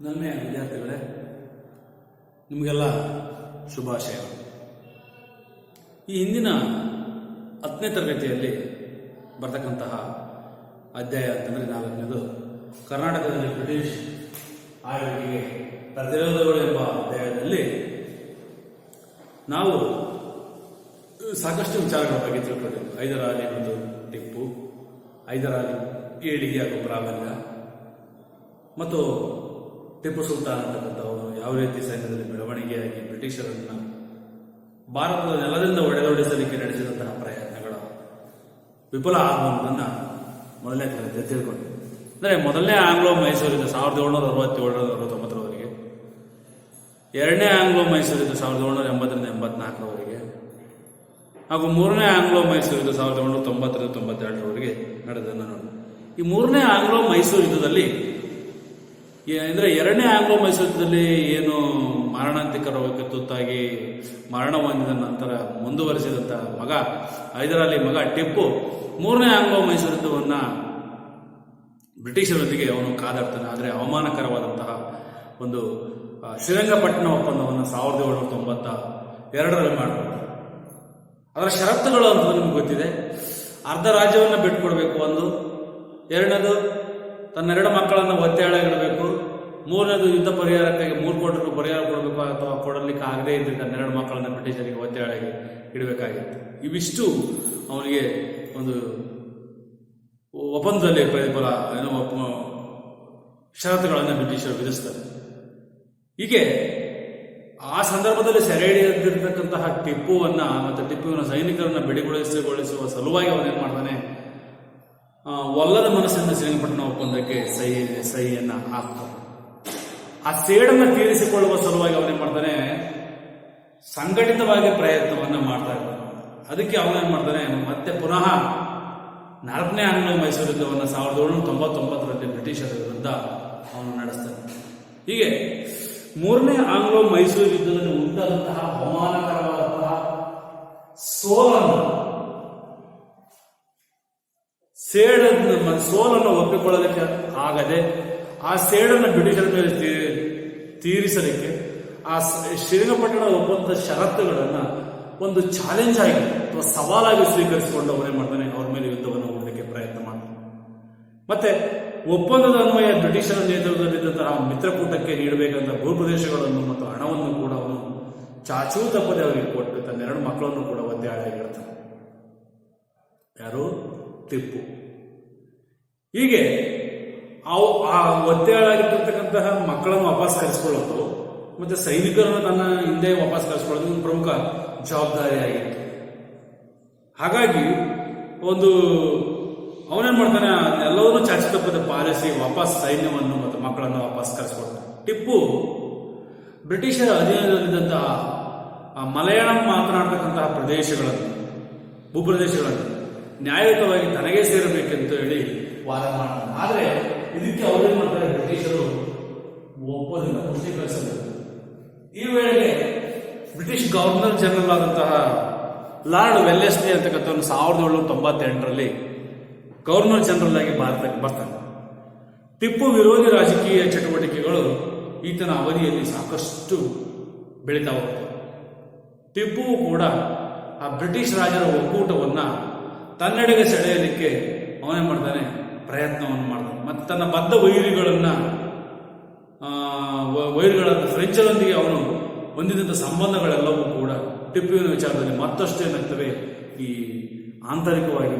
ನನ್ನೆಯ ವಿದ್ಯಾರ್ಥಿಗಳೇ, ನಿಮಗೆಲ್ಲ ಶುಭಾಶಯಗಳು. ಈ ಹಿಂದಿನ 10ನೇ ತರಗತಿಯಲ್ಲಿ ಬರ್ತಕ್ಕಂತಹ ಅಧ್ಯಾಯ ಅಂತಂದರೆ 4ನೇದು ಕರ್ನಾಟಕದಲ್ಲಿ ಬ್ರಿಟಿಷ್ ಆಳ್ವಿಕೆಗೆ ಪ್ರತಿರೋಧಗಳು ಎಂಬ ಅಧ್ಯಾಯದಲ್ಲಿ ನಾವು ಸಾಕಷ್ಟು ವಿಚಾರಗಳ ಬಗ್ಗೆ ತಿಳ್ಕೊಂಡಿದ್ವಿ. ಹೈದರಾಲಿ ಮತ್ತು ಟಿಪ್ಪು, ಹೈದರಾಲಿ ಏಳಿಗೆ ಹಾಗೂ ಪ್ರಾಬಲ್ಯ ಮತ್ತು ಟಿಪ್ಪು ಸುಲ್ತಾನ್ ಅಂತಕ್ಕಂಥವನು ಯಾವ ರೀತಿ ಸೈನ್ಯದಲ್ಲಿ ಬೆಳವಣಿಗೆಯಾಗಿ ಬ್ರಿಟಿಷರನ್ನು ಭಾರತದ ನೆಲದಿಂದ ಒಡೆದೊಡಿಸಲಿಕ್ಕೆ ನಡೆಸಿದಂತಹ ಪ್ರಯತ್ನಗಳ ವಿಫಲ ಆಗುವುದನ್ನು ಮೊದಲನೇ ತರಗತಿ ತಿಳ್ಕೊಂಡು, ಅಂದರೆ ಮೊದಲನೇ ಆಂಗ್ಲೋ ಮೈಸೂರಿಂದ 1767-69ರವರೆಗೆ, ಎರಡನೇ ಆಂಗ್ಲೋ ಮೈಸೂರಿಂದ 1780-84ರವರೆಗೆ, ಹಾಗೂ ಮೂರನೇ ಆಂಗ್ಲೋ ಮೈಸೂರಿಂದ 1790-92ರವರೆಗೆ ನಡೆದನ್ನು ನೋಡಿ. ಈ ಮೂರನೇ ಆಂಗ್ಲೋ ಮೈಸೂರು ಯುದ್ಧದಲ್ಲಿ ಅಂದರೆ ಎರಡನೇ ಆಂಗ್ಲೋ ಮೈಸೂರು ಯುದ್ಧದಲ್ಲಿ ಏನು ಮಾರಣಾಂತಿಕ ರೋಗಕ್ಕೆ ತುತ್ತಾಗಿ ಮರಣ ಹೊಂದಿದ ನಂತರ ಮುಂದುವರಿಸಿದಂಥ ಮಗ ಹೈದರಾಲಿ ಮಗ ಟಿಪ್ಪು ಮೂರನೇ ಆಂಗ್ಲೋ ಮೈಸೂರು ಯುದ್ಧವನ್ನು ಬ್ರಿಟಿಷರೊಂದಿಗೆ ಅವನು ಕಾದಾಡ್ತಾನೆ. ಆದರೆ ಅವಮಾನಕರವಾದಂತಹ ಒಂದು ಶ್ರೀರಂಗಪಟ್ಟಣ ಒಪ್ಪಂದವನ್ನು 1792ರಲ್ಲಿ ಮಾಡಿಕೊಡ್ತಾರೆ. ಅದರ ಷರತ್ತುಗಳು ಅಂತ ನಿಮ್ಗೆ ಗೊತ್ತಿದೆ. ಅರ್ಧ ರಾಜ್ಯವನ್ನು ಬಿಟ್ಟುಕೊಡ್ಬೇಕು, ಒಂದು. ಎರಡನೇದು ತನ್ನೆರಡು ಮಕ್ಕಳನ್ನು ಒತ್ತೆಯಾಳಾಗಿಡಬೇಕು. ಮೂರನೇದು ಯುದ್ಧ ಪರಿಹಾರಕ್ಕಾಗಿ 3 ಕೋಟಿ ರೂಪಾಯಿ ಪರಿಹಾರ ಕೊಡಬೇಕು, ಅಥವಾ ಕೊಡಲಿಕ್ಕೆ ಆಗದೇ ಇದ್ದರೆ ತನ್ನೆರಡು ಮಕ್ಕಳನ್ನು ಬ್ರಿಟಿಷರಿಗೆ ಒತ್ತೆಯಾಳಾಗಿ ಇಡಬೇಕಾಗಿತ್ತು. ಇವಿಷ್ಟು ಅವನಿಗೆ ಒಂದು ಒಪ್ಪಂದದಲ್ಲಿ ಪ್ರತಿಫಲ ಷರತ್ತುಗಳನ್ನು ಬ್ರಿಟಿಷರು ವಿಧಿಸ್ತಾರೆ. ಹೀಗೆ ಆ ಸಂದರ್ಭದಲ್ಲಿ ಸೆರೆ ಹಿಡಿದಿರ್ತಕ್ಕಂತಹ ಟಿಪ್ಪುವನ್ನ ಮತ್ತು ಟಿಪ್ಪುವಿನ ಸೈನಿಕರನ್ನ ಬಿಡಿಗೊಳಿಸುವ ಸಲುವಾಗಿ ಅವನೇನ್ ಮಾಡ್ತಾನೆ, ಒಲ್ಲದ ಮನಸ್ಸಿನಿಂದ ಶ್ರೀರಂಗಪಟ್ಟಣ ಒಪ್ಪಂದಕ್ಕೆ ಸಹಿಯನ್ನ ಹಾಕ್ತಾನೆ. ಆ ಸೇಡನ್ನು ತೀರಿಸಿಕೊಳ್ಳುವ ಸಲುವಾಗಿ ಅವನೇನ್ ಮಾಡ್ತಾನೆ, ಸಂಘಟಿತವಾಗಿ ಪ್ರಯತ್ನವನ್ನ ಮಾಡ್ತಾ ಇದ್ದಾನೆ. ಅದಕ್ಕೆ ಅವನೇನ್ ಮಾಡ್ತಾನೆ, ಮತ್ತೆ ಪುನಃ 4ನೇ ಆಂಗ್ಲೋ ಮೈಸೂರು ಯುದ್ಧವನ್ನು 1799ರಲ್ಲಿ ಬ್ರಿಟಿಷರ ವಿರುದ್ಧ ಅವನು ನಡೆಸ್ತಾನೆ. ಹೀಗೆ 3ನೇ ಆಂಗ್ಲೋ ಮೈಸೂರು ಯುದ್ಧದಲ್ಲಿ ಉಂಟಾದಂತಹ ಅವಮಾನಕರವಾದಂತಹ ಸೋಲನ್ನು ಒಪ್ಪಿಕೊಳ್ಳಲಿಕ್ಕೆ ಆಗದೆ ಆ ಸೇಡನ್ನು ಬ್ರಿಟಿಷರ ಮೇಲೆ ತೀರಿಸಲಿಕ್ಕೆ ಆ ಶ್ರೀರಂಗಪಟ್ಟಣ ಒಪ್ಪಂದದ ಷರತ್ತುಗಳನ್ನು ಒಂದು ಚಾಲೆಂಜ್ ಆಗಿ ಅಥವಾ ಸವಾಲಾಗಿ ಸ್ವೀಕರಿಸಿಕೊಂಡು ಅವರೇ ಮಾಡ್ತಾನೆ, ಅವ್ರ ಮೇಲೆ ಯುದ್ಧವನ್ನು ಹೂಡಲಿಕ್ಕೆ ಪ್ರಯತ್ನ ಮಾಡ್ತಾನೆ. ಮತ್ತೆ ಒಪ್ಪಂದದ ಅನ್ವಯ ಬ್ರಿಟಿಷರ ನೇತೃತ್ವದಲ್ಲಿದ್ದಂತಹ ಮಿತ್ರಕೂಟಕ್ಕೆ ನೀಡಬೇಕಂತ ಭೂಪ್ರದೇಶಗಳನ್ನು ಮತ್ತು ಹಣವನ್ನು ಕೂಡ ಅವನು ಚಾಚೂ ತಪ್ಪದೆ ಅವರಿಗೆ ಕೊಟ್ಟು ತನ್ನೆರಡು ಮಕ್ಕಳನ್ನು ಕೂಡ ಒತ್ತೆಯಾಳಾಗಿಡ್ತಾನೆ. ಯಾರು? ಟಿಪ್ಪು. ಹೀಗೆ ಆ ಒತ್ತೆಯಾಳಾಗಿರ್ತಕ್ಕಂತಹ ಮಕ್ಕಳನ್ನು ವಾಪಸ್ ಕರೆಸಿಕೊಳ್ಳೋದು ಮತ್ತೆ ಸೈನಿಕರನ್ನು ತನ್ನ ಹಿಂದೆ ವಾಪಸ್ ಕರೆಸಿಕೊಳ್ಳೋದು ಒಂದು ಪ್ರಮುಖ ಜವಾಬ್ದಾರಿಯಾಗಿತ್ತು. ಹಾಗಾಗಿ ಅವನೇನ್ ಮಾಡ್ತಾನೆ, ಎಲ್ಲವನ್ನೂ ಚಾಚು ತಪ್ಪದೆ ಪಾಲಿಸಿ ವಾಪಸ್ ಸೈನ್ಯವನ್ನು ಮತ್ತು ಮಕ್ಕಳನ್ನು ವಾಪಸ್ ಕರೆಸಿಕೊಡ್ತಾನೆ. ಟಿಪ್ಪು ಬ್ರಿಟಿಷರ ಅಧೀನದಲ್ಲಿದ್ದಂತಹ ಮಲಯಾಳಂ ಮಾತನಾಡ್ತಕ್ಕಂತಹ ಭೂಪ್ರದೇಶಗಳನ್ನು ನ್ಯಾಯಯುತವಾಗಿ ತನಗೇ ಸೇರಬೇಕೆಂದು ಹೇಳಿ ವಾದ ಮಾಡ್ತಾನೆ. ಆದರೆ ಇದಕ್ಕೆ ಅವರೇನ್ ಮಾಡ್ತಾರೆ, ಬ್ರಿಟಿಷರು ಒಪ್ಪೋದಿಲ್ಲ, ಪುಷ್ಟೀಕರಿಸಬೇಕು. ಈ ವೇಳೆಗೆ ಬ್ರಿಟಿಷ್ ಗವರ್ನರ್ ಜನರಲ್ ಆದಂತಹ ಲಾರ್ಡ್ ವೆಲ್ಲೆಸ್ಲಿ ಅಂತಕ್ಕಂಥವನು 1798ರಲ್ಲಿ ಗವರ್ನರ್ ಜನರಲ್ ಆಗಿ ಭಾರತಕ್ಕೆ ಬರ್ತಾನೆ. ಟಿಪ್ಪು ವಿರೋಧಿ ರಾಜಕೀಯ ಚಟುವಟಿಕೆಗಳು ಈತನ ಅವಧಿಯಲ್ಲಿ ಸಾಕಷ್ಟು ಬೆಳೀತಾ ಹೋಗ್ತವೆ. ಟಿಪ್ಪುವು ಕೂಡ ಆ ಬ್ರಿಟಿಷ್ ರಾಜರ ಒಕ್ಕೂಟವನ್ನ ತನ್ನೆಡೆಗೆ ಸೆಳೆಯಲಿಕ್ಕೆ ಅವನೇನ್ ಮಾಡ್ತಾನೆ, ಪ್ರಯತ್ನವನ್ನು ಮಾಡ್ತಾನೆ. ಮತ್ತು ತನ್ನ ಬದ್ಧ ವೈರಿಗಳಾದ ಫ್ರೆಂಚರೊಂದಿಗೆ ಅವನು ಹೊಂದಿದಂಥ ಸಂಬಂಧಗಳೆಲ್ಲವೂ ಕೂಡ ಟಿಪ್ಪುವಿನ ವಿಚಾರದಲ್ಲಿ ಮತ್ತಷ್ಟು ಏನಾಗ್ತವೆ, ಈ ಆಂತರಿಕವಾಗಿ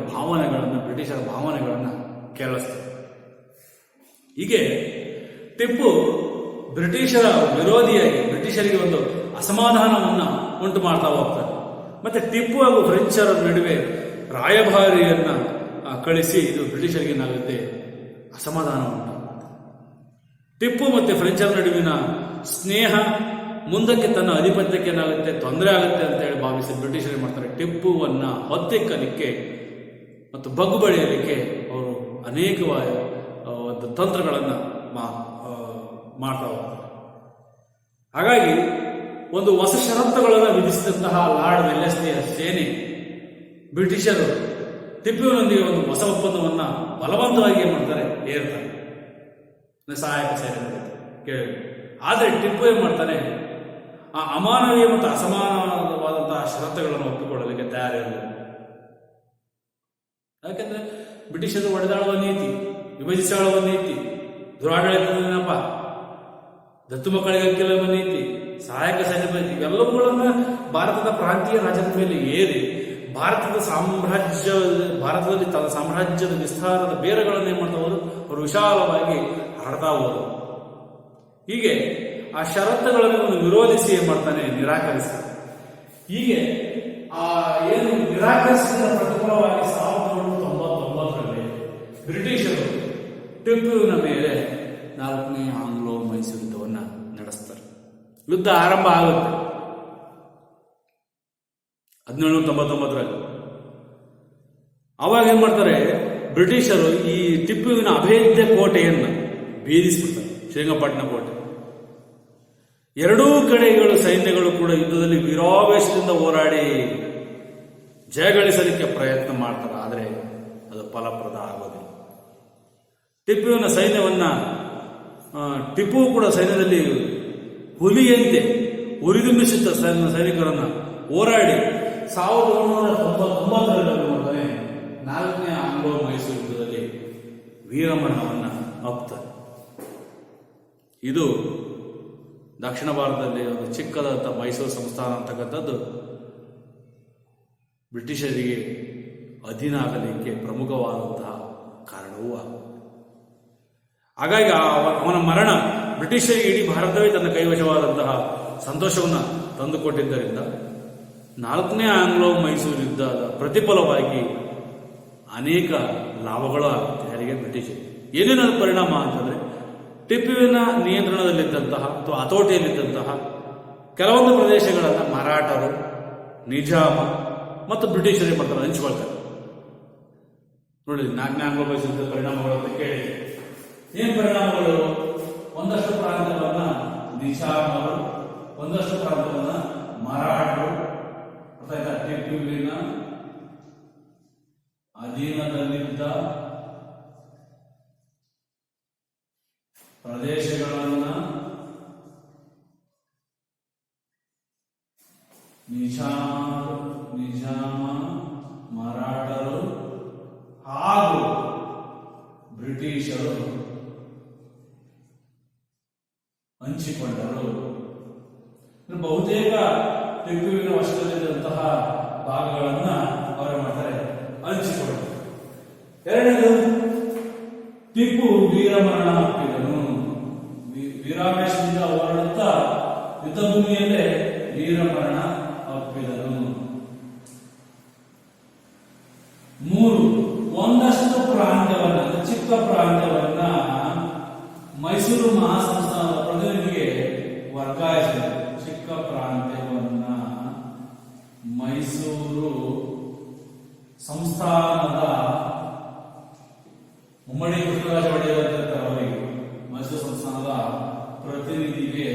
ಬ್ರಿಟಿಷರ ಭಾವನೆಗಳನ್ನು ಕೆರಳಿಸ್ತವೆ. ಹೀಗೆ ಟಿಪ್ಪು ಬ್ರಿಟಿಷರ ವಿರೋಧಿಯಾಗಿ ಬ್ರಿಟಿಷರಿಗೆ ಒಂದು ಅಸಮಾಧಾನವನ್ನು ಉಂಟು ಮಾಡ್ತಾ ಹೋಗ್ತಾನೆ. ಮತ್ತೆ ಟಿಪ್ಪು ಹಾಗೂ ಫ್ರೆಂಚರ ನಡುವೆ ರಾಯಭಾರಿಯನ್ನ ಕಳಿಸಿ ಇದು ಬ್ರಿಟಿಷರಿಗೆ ಏನಾಗುತ್ತೆ, ಅಸಮಾಧಾನ ಉಂಟಾಗುತ್ತೆ. ಟಿಪ್ಪು ಮತ್ತೆ ಫ್ರೆಂಚರ ನಡುವಿನ ಸ್ನೇಹ ಮುಂದಕ್ಕೆ ತನ್ನ ಅಧಿಪತ್ಯಕ್ಕೆ ಏನಾಗುತ್ತೆ, ತೊಂದರೆ ಆಗುತ್ತೆ ಅಂತ ಹೇಳಿ ಭಾವಿಸಿ ಬ್ರಿಟಿಷರು ಮಾಡ್ತಾರೆ, ಟಿಪ್ಪುವನ್ನ ಹೊತ್ತಿಕ್ಕಲಿಕ್ಕೆ ಮತ್ತು ಬಗ್ಗು ಬಳಿಯಲಿಕ್ಕೆ ಅವರು ಅನೇಕವಾದ ತಂತ್ರಗಳನ್ನು ಮಾಡ್ತಾ ಹೋಗ್ತಾರೆ. ಹಾಗಾಗಿ ಒಂದು ಹೊಸ ಷರತ್ತುಗಳನ್ನು ವಿಧಿಸಿದಂತಹ ಲಾರ್ಡ್ ವೆಲ್ಲೆಸ್ಲಿಯ ಸೇನೆ ಬ್ರಿಟಿಷರು ಟಿಪ್ಪುವಿನೊಂದಿಗೆ ಒಂದು ಹೊಸ ಒಪ್ಪಂದವನ್ನು ಬಲವಂತವಾಗಿ ಏನ್ ಮಾಡ್ತಾರೆ, ಏರ್ತಾರೆ. ಸಹಾಯಕ ಸೇನೆ. ಕೇಳಿ. ಆದರೆ ಟಿಪ್ಪು ಏನ್ ಮಾಡ್ತಾನೆ, ಆ ಅಮಾನವೀಯ ಮತ್ತು ಅಸಮಾನವಾದಂತಹ ಷರತ್ತುಗಳನ್ನು ಒಪ್ಪಿಕೊಳ್ಳಲಿಕ್ಕೆ ತಯಾರಿರಲಿಲ್ಲ. ಯಾಕೆಂದ್ರೆ ಬ್ರಿಟಿಷರು ಒಡೆದಾಳುವ ನೀತಿ, ವಿಭಜಿಸಾಳುವ ನೀತಿ, ದುರಾಡಳಿತದ ನೆನಪ, ದತ್ತು ಮಕ್ಕಳಿಗೆ ಕೆಲವು ನೀತಿ, ಸಹಾಯಕ ಸೈನ್ಯ ನೀತಿ, ಇವೆಲ್ಲವುಗಳನ್ನ ಭಾರತದ ಪ್ರಾಂತೀಯ ರಾಜ್ಯದ ಮೇಲೆ ಏರಿ ಭಾರತದಲ್ಲಿ ತನ್ನ ಸಾಮ್ರಾಜ್ಯದ ವಿಸ್ತಾರದ ಬೇರುಗಳನ್ನು ಏನ್ ಮಾಡ್ತಾ ಹೋದ್ರು, ಅವರು ವಿಶಾಲವಾಗಿ ಹರಡ್ತಾ ಹೋದರು. ಹೀಗೆ ಆ ಷರತ್ತುಗಳನ್ನು ಒಂದು ವಿರೋಧಿಸಿ ಏನ್ ಮಾಡ್ತಾನೆ, ನಿರಾಕರಿಸ್ತಾನೆ. ಹೀಗೆ ಆ ಏನು ನಿರಾಕರಿಸಿದ ಪ್ರತಿಫಲವಾಗಿ 1799ರಲ್ಲಿ ಬ್ರಿಟಿಷರು ಟಿಪ್ಪುವಿನ ಮೇಲೆ 4ನೇ ಆಂಗ್ಲೋ ಮೈಸೂರು ಯುದ್ಧವನ್ನ ನಡೆಸ್ತಾರೆ. ಯುದ್ಧ ಆರಂಭ ಆಗುತ್ತೆ 1799ರಲ್ಲಿ. ಅವಾಗ ಏನ್ ಮಾಡ್ತಾರೆ, ಬ್ರಿಟಿಷರು ಈ ಟಿಪ್ಪುವಿನ ಅಭೇದ್ಯ ಕೋಟೆಯನ್ನು ಭೇದಿಸ್ಬಿಡ್ತಾರೆ, ಶ್ರೀರಂಗಪಟ್ಟಣ ಕೋಟೆ. ಎರಡೂ ಕಡೆಗಳು ಸೈನ್ಯಗಳು ಕೂಡ ಯುದ್ಧದಲ್ಲಿ ವೀರಾವೇಶದಿಂದ ಹೋರಾಡಿ ಜಯಗಳಿಸಲಿಕ್ಕೆ ಪ್ರಯತ್ನ ಮಾಡ್ತಾರೆ. ಆದರೆ ಅದು ಫಲಪ್ರದ ಆಗೋದಿಲ್ಲ. ಟಿಪ್ಪುವಿನ ಸೈನ್ಯವನ್ನ ಟಿಪ್ಪು ಕೂಡ ಸೈನ್ಯದಲ್ಲಿ ಹುಲಿಯಂತೆ ಉರಿದುಂಬಿಸಿದ್ದ ಸೈನಿಕರನ್ನ ಹೋರಾಡಿ 1999ರಲ್ಲಿ ಮಾಡ್ತಾನೆ 4ನೇ ಆಂಗ್ಲೋ ಮೈಸೂರು ಯುದ್ಧದಲ್ಲಿ ವೀರಮರಣವನ್ನ ಅಪ್ತಾರೆ. ಇದು ದಕ್ಷಿಣ ಭಾರತದಲ್ಲಿ ಒಂದು ಚಿಕ್ಕದಾದ ಮೈಸೂರು ಸಂಸ್ಥಾನ ಅಂತಕ್ಕಂಥದ್ದು ಬ್ರಿಟಿಷರಿಗೆ ಅಧೀನ ಆಗಲಿಕ್ಕೆ ಪ್ರಮುಖವಾದಂತಹ ಕಾರಣವೂ ಆಗುತ್ತೆ. ಹಾಗಾಗಿ ಅವನ ಮರಣ ಬ್ರಿಟಿಷರಿಗೆ ಇಡೀ ಭಾರತವೇ ತನ್ನ ಕೈವಶವಾದಂತಹ ಸಂತೋಷವನ್ನು ತಂದುಕೊಟ್ಟಿದ್ದರಿಂದ 4ನೇ ಆಂಗ್ಲೋ ಮೈಸೂರು ಯುದ್ಧದ ಪ್ರತಿಫಲವಾಗಿ ಅನೇಕ ಲಾಭಗಳು ಆಗುತ್ತೆ ಯಾರಿಗೆ, ಬ್ರಿಟಿಷರಿಗೆ. ಏನೇನ ಪರಿಣಾಮ ಅಂತಂದ್ರೆ, ಟಿಪ್ಪುವಿನ ನಿಯಂತ್ರಣದಲ್ಲಿದ್ದಂತಹ ಅಥವಾ ಹತೋಟಿಯಲ್ಲಿದ್ದಂತಹ ಕೆಲವೊಂದು ಪ್ರದೇಶಗಳನ್ನು ಮರಾಠರು, ನಿಜಾಮ ಮತ್ತು ಬ್ರಿಟಿಷರೇ ಬರ್ತಾರೆ ಹಂಚಿಕೊಳ್ತಾರೆ. ನೋಡಿ, 4ನೇ ಆಂಗ್ಲೋ ಮೈಸೂರು ಯುದ್ಧದ ಪರಿಣಾಮಗಳು ಅಂತ ಕೇಳಿ ಏನ್ ಪರಿಣಾಮಗಳು? ಒಂದಷ್ಟು ಪ್ರಾಂತ್ಯವನ್ನ ನಿಜಾಮರು, ಒಂದಷ್ಟು ಪ್ರಾಂತ್ಯವನ್ನ ಮರಾಠರು, ಟಿಪ್ಪುವಿನ ಅಧೀನದಲ್ಲಿದ್ದ ಪ್ರದೇಶಗಳನ್ನ ನಿಜಾಮ, ಮರಾಠರು ಹಾಗೂ ಬ್ರಿಟಿಷರು ಹಂಚಿಕೊಂಡರು. ಬಹುತೇಕ ಟಿಪ್ಪುವಿನ ವಶದಲ್ಲಿದ್ದಂತಹ ಭಾಗಗಳನ್ನ ಅವರು ಮಾಡ್ತಾರೆ, ಹಂಚಿಕೊಂಡರು. ಎರಡನೇದು, ಟಿಪ್ಪು ವೀರಮರಣ ಅಪ್ಪಿದನು. ವೀರಾವೇಶದಿಂದ ಹೋರಾಡುತ್ತಾ ಯುದ್ಧಭೂಮಿಯಲ್ಲೇ ವೀರಮರಣ ಅಪ್ಪಿದನು. 3, ಒಂದಷ್ಟು ಪ್ರಾಂತ್ಯವನ್ನ, ಚಿಕ್ಕ ಪ್ರಾಂತ್ಯವನ್ನ ಮೈಸೂರು ಮಹಾಸಂಸ್ಥಾನದ ಪ್ರತಿನಿಧಿಗೆ ವರ್ಗಾಯಿಸಿದರು. ಚಿಕ್ಕ ಪ್ರಾಂತ್ಯವನ್ನ ಮೈಸೂರು ಸಂಸ್ಥಾನದ ಮುಮ್ಮಡಿ ಕೃಷ್ಣರಾಜ ಒಡೆಯರ್ ಅವರಿಗೆ, ಮೈಸೂರು ಸಂಸ್ಥಾನದ ಪ್ರತಿನಿಧಿಗೆ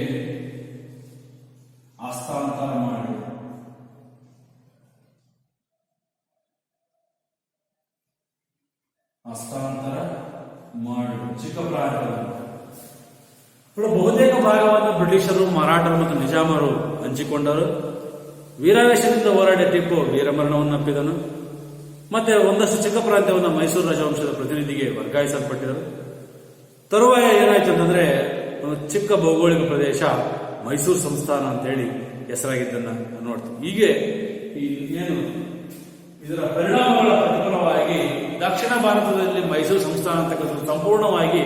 ಹಸ್ತಾಂತರ ಮಾಡಿ ಚಿಕ್ಕ ಪ್ರಾಂತ್ಯವನ್ನು ಬಹುತೇಕ ಭಾಗವನ್ನು ಬ್ರಿಟಿಷರು, ಮರಾಠರು ಮತ್ತು ನಿಜಾಮರು ಹಂಚಿಕೊಂಡರು. ವೀರಾವೇಶದಿಂದ ಹೋರಾಡಿದ ಟಿಪ್ಪು ವೀರಮರಣವನ್ನು ಅಪ್ಪಿದನು. ಮತ್ತೆ ಒಂದಷ್ಟು ಚಿಕ್ಕ ಪ್ರಾಂತ್ಯವನ್ನು ಮೈಸೂರು ರಾಜವಂಶದ ಪ್ರತಿನಿಧಿಗೆ ವರ್ಗಾಯಿಸಲ್ಪಟ್ಟಿದರು. ತರುವಾಯ ಏನಾಯ್ತು ಅಂತಂದ್ರೆ, ಒಂದು ಚಿಕ್ಕ ಭೌಗೋಳಿಕ ಪ್ರದೇಶ ಮೈಸೂರು ಸಂಸ್ಥಾನ ಅಂತೇಳಿ ಹೆಸರಾಗಿದ್ದನ್ನ ನೋಡ್ತೀವಿ. ಹೀಗೆ ಏನು ಇದರ ಪರಿಣಾಮಗಳ ಪ್ರತಿಫಲವಾಗಿ ದಕ್ಷಿಣ ಭಾರತದಲ್ಲಿ ಮೈಸೂರು ಸಂಸ್ಥಾನ ಅಂತಕ್ಕಂಥದ್ದು ಸಂಪೂರ್ಣವಾಗಿ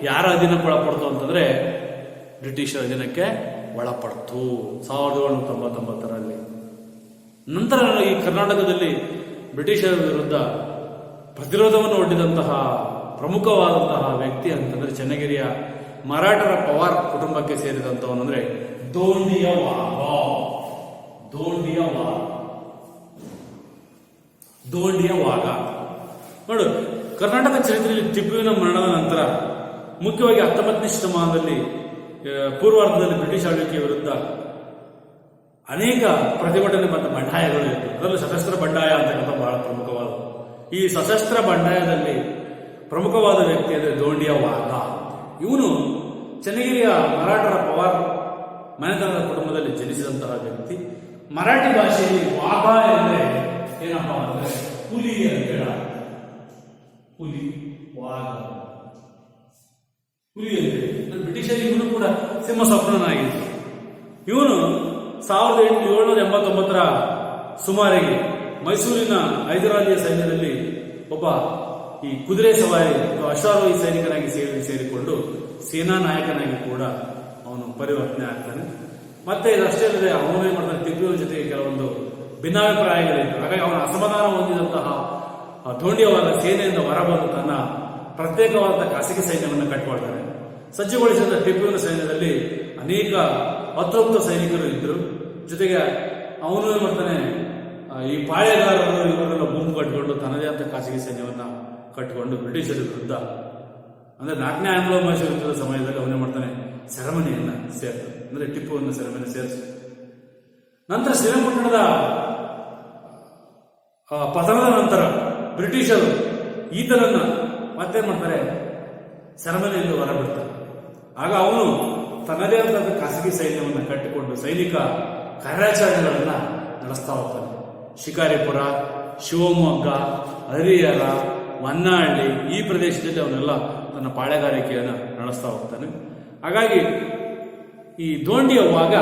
ಯಾರ ಅಧೀನಕ್ಕೆ ಒಳಪಡ್ತು ಅಂತಂದ್ರೆ, ಬ್ರಿಟಿಷರ ಅಧೀನಕ್ಕೆ ಒಳಪಡ್ತು 1799ರಲ್ಲಿ. ನಂತರ ಈ ಕರ್ನಾಟಕದಲ್ಲಿ ಬ್ರಿಟಿಷರ ವಿರುದ್ಧ ಪ್ರತಿರೋಧವನ್ನು ಒಡ್ಡಿದಂತಹ ಪ್ರಮುಖವಾದಂತಹ ವ್ಯಕ್ತಿ ಅಂತಂದ್ರೆ ಚನ್ನಗಿರಿಯ ಮರಾಠರ ಪವಾರ್ ಕುಟುಂಬಕ್ಕೆ ಸೇರಿದಂತವನಂದ್ರೆ ದೋಂಡಿಯ ವಾಘ. ನೋಡು, ಕರ್ನಾಟಕ ಚರಿತ್ರೆಯಲ್ಲಿ ಟಿಪ್ಪುವಿನ ಮರಣದ ನಂತರ ಮುಖ್ಯವಾಗಿ 19ನೇ ಶತಮಾನದಲ್ಲಿ ಪೂರ್ವಾರ್ಧದಲ್ಲಿ ಬ್ರಿಟಿಷ್ ಆಳ್ವಿಕೆಯ ವಿರುದ್ಧ ಅನೇಕ ಪ್ರತಿಭಟನೆ ಮತ್ತು ಬಂಡಾಯಗಳು ಇತ್ತು. ಅದರಲ್ಲೂ ಸಶಸ್ತ್ರ ಬಂಡಾಯ ಅಂತಕ್ಕಂಥ ಬಹಳ ಪ್ರಮುಖವಾದ. ಈ ಸಶಸ್ತ್ರ ಬಂಡಾಯದಲ್ಲಿ ಪ್ರಮುಖವಾದ ವ್ಯಕ್ತಿ ಅಂದರೆ ದೋಂಡಿಯ ವಾಘ. ಇವನು ಚನ್ನಗಿರಿಯ ಮರಾಠರ ಪವಾರ್ ಮನೆತನದ ಕುಟುಂಬದಲ್ಲಿ ಜನಿಸಿದಂತಹ ವ್ಯಕ್ತಿ. ಮರಾಠಿ ಭಾಷೆಯಲ್ಲಿ ವಾಘ ಎಂದರೆ ಏನಪ್ಪಾ ಅಂದ್ರೆ ಹುಲಿ ಅಂತ ಹೇಳ, ಹುಲಿ ವಾಘ ಹುಲಿ ಅಂತ. ಬ್ರಿಟಿಷರಿಗೆ ಇವನು ಕೂಡ ಸಿಂಹ ಸ್ವಪ್ನನಾಗಿತ್ತು. ಇವನು 1789 ಸುಮಾರಿಗೆ ಮೈಸೂರಿನ ಹೈದರಾಲಿಯ ಸೈನ್ಯದಲ್ಲಿ ಒಬ್ಬ ಈ ಕುದುರೆ ಸವಾರಿ ಅಶ್ವಾರೋಹಿ ಸೈನಿಕನಾಗಿ ಸೇರಿಕೊಂಡು ಸೇನಾ ನಾಯಕನಾಗಿ ಕೂಡ ಅವನು ಪರಿವರ್ತನೆ ಆಗ್ತಾನೆ. ಮತ್ತೆ ಇದಷ್ಟೇ ಅಲ್ಲದೆ ಅವನೇ ಮಾಡ್ತಾನೆ ಟಿಪ್ಪುವಿನ ಜೊತೆಗೆ ಕೆಲವೊಂದು ಭಿನ್ನಾಭಿಪ್ರಾಯಗಳಿತ್ತು. ಹಾಗಾಗಿ ಅವನ ಅಸಮಾಧಾನ ಹೊಂದಿದಂತಹ ಧೋಂಡಿಯವಾದ ಸೇನೆಯಿಂದ ಹೊರಬಂದು ತನ್ನ ಪ್ರತ್ಯೇಕವಾದ ಖಾಸಗಿ ಸೈನ್ಯವನ್ನು ಕಟ್ಟಿಕೊಳ್ತಾನೆ. ಸಜ್ಜುಗೊಳಿಸಿದ ಟಿಪ್ಪುವಿನ ಸೈನ್ಯದಲ್ಲಿ ಅನೇಕ ಅತೃಪ್ತ ಸೈನಿಕರು ಇದ್ದರು. ಜೊತೆಗೆ ಅವನು ಏನ್ ಮಾಡ್ತಾನೆ, ಈ ಪಾಳೆಗಾರರು ಇವರೆಲ್ಲ ಗುಂಪು ಕಟ್ಟಿಕೊಂಡು ತನ್ನದೇ ಆದ ಖಾಸಗಿ ಸೈನ್ಯವನ್ನ ಕಟ್ಟಿಕೊಂಡು ಬ್ರಿಟಿಷರ ವಿರುದ್ಧ ಅಂದ್ರೆ 4ನೇ ಆಂಗ್ಲೋ ಮೈಸೂರು ಯುದ್ಧದ ಸಮಯದಲ್ಲಿ ಅವನೇ ಮಾಡ್ತಾನೆ ಸೆರೆಮನಿಯನ್ನ ಸೇರ್ತಾನೆ, ಅಂದ್ರೆ ಟಿಪ್ಪುವನ್ನು ಸೆರೆಮನಿ ಸೇರಿಸಿ. ನಂತರ ಶ್ರೀರಂಗಪಟ್ಟಣದ ಪತನದ ನಂತರ ಬ್ರಿಟಿಷರು ಈತನನ್ನ ಮತ್ತೇನ್ ಮಾಡ್ತಾರೆ, ಸೆರೆಮನಿಯಲ್ಲಿ ಹೊರಬಿಡ್ತಾರೆ. ಆಗ ಅವನು ತನ್ನದೇ ಆದ ಖಾಸಗಿ ಸೈನ್ಯವನ್ನು ಕಟ್ಟಿಕೊಂಡು ಸೈನಿಕ ಕಾರ್ಯಾಚರಣೆಗಳನ್ನ ನಡೆಸ್ತಾ ಹೋಗ್ತಾನೆ. ಶಿಕಾರಿಪುರ, ಶಿವಮೊಗ್ಗ, ಹರಿಹರ, ಹೊನ್ನಾಳಿ ಈ ಪ್ರದೇಶದಲ್ಲಿ ಅವನೆಲ್ಲ ತನ್ನ ಪಾಳೆಗಾರಿಕೆಯನ್ನು ನಡೆಸ್ತಾ ಹೋಗ್ತಾನೆ. ಹಾಗಾಗಿ ಈ ಧೋಂಡಿಯವ್ವಾಗ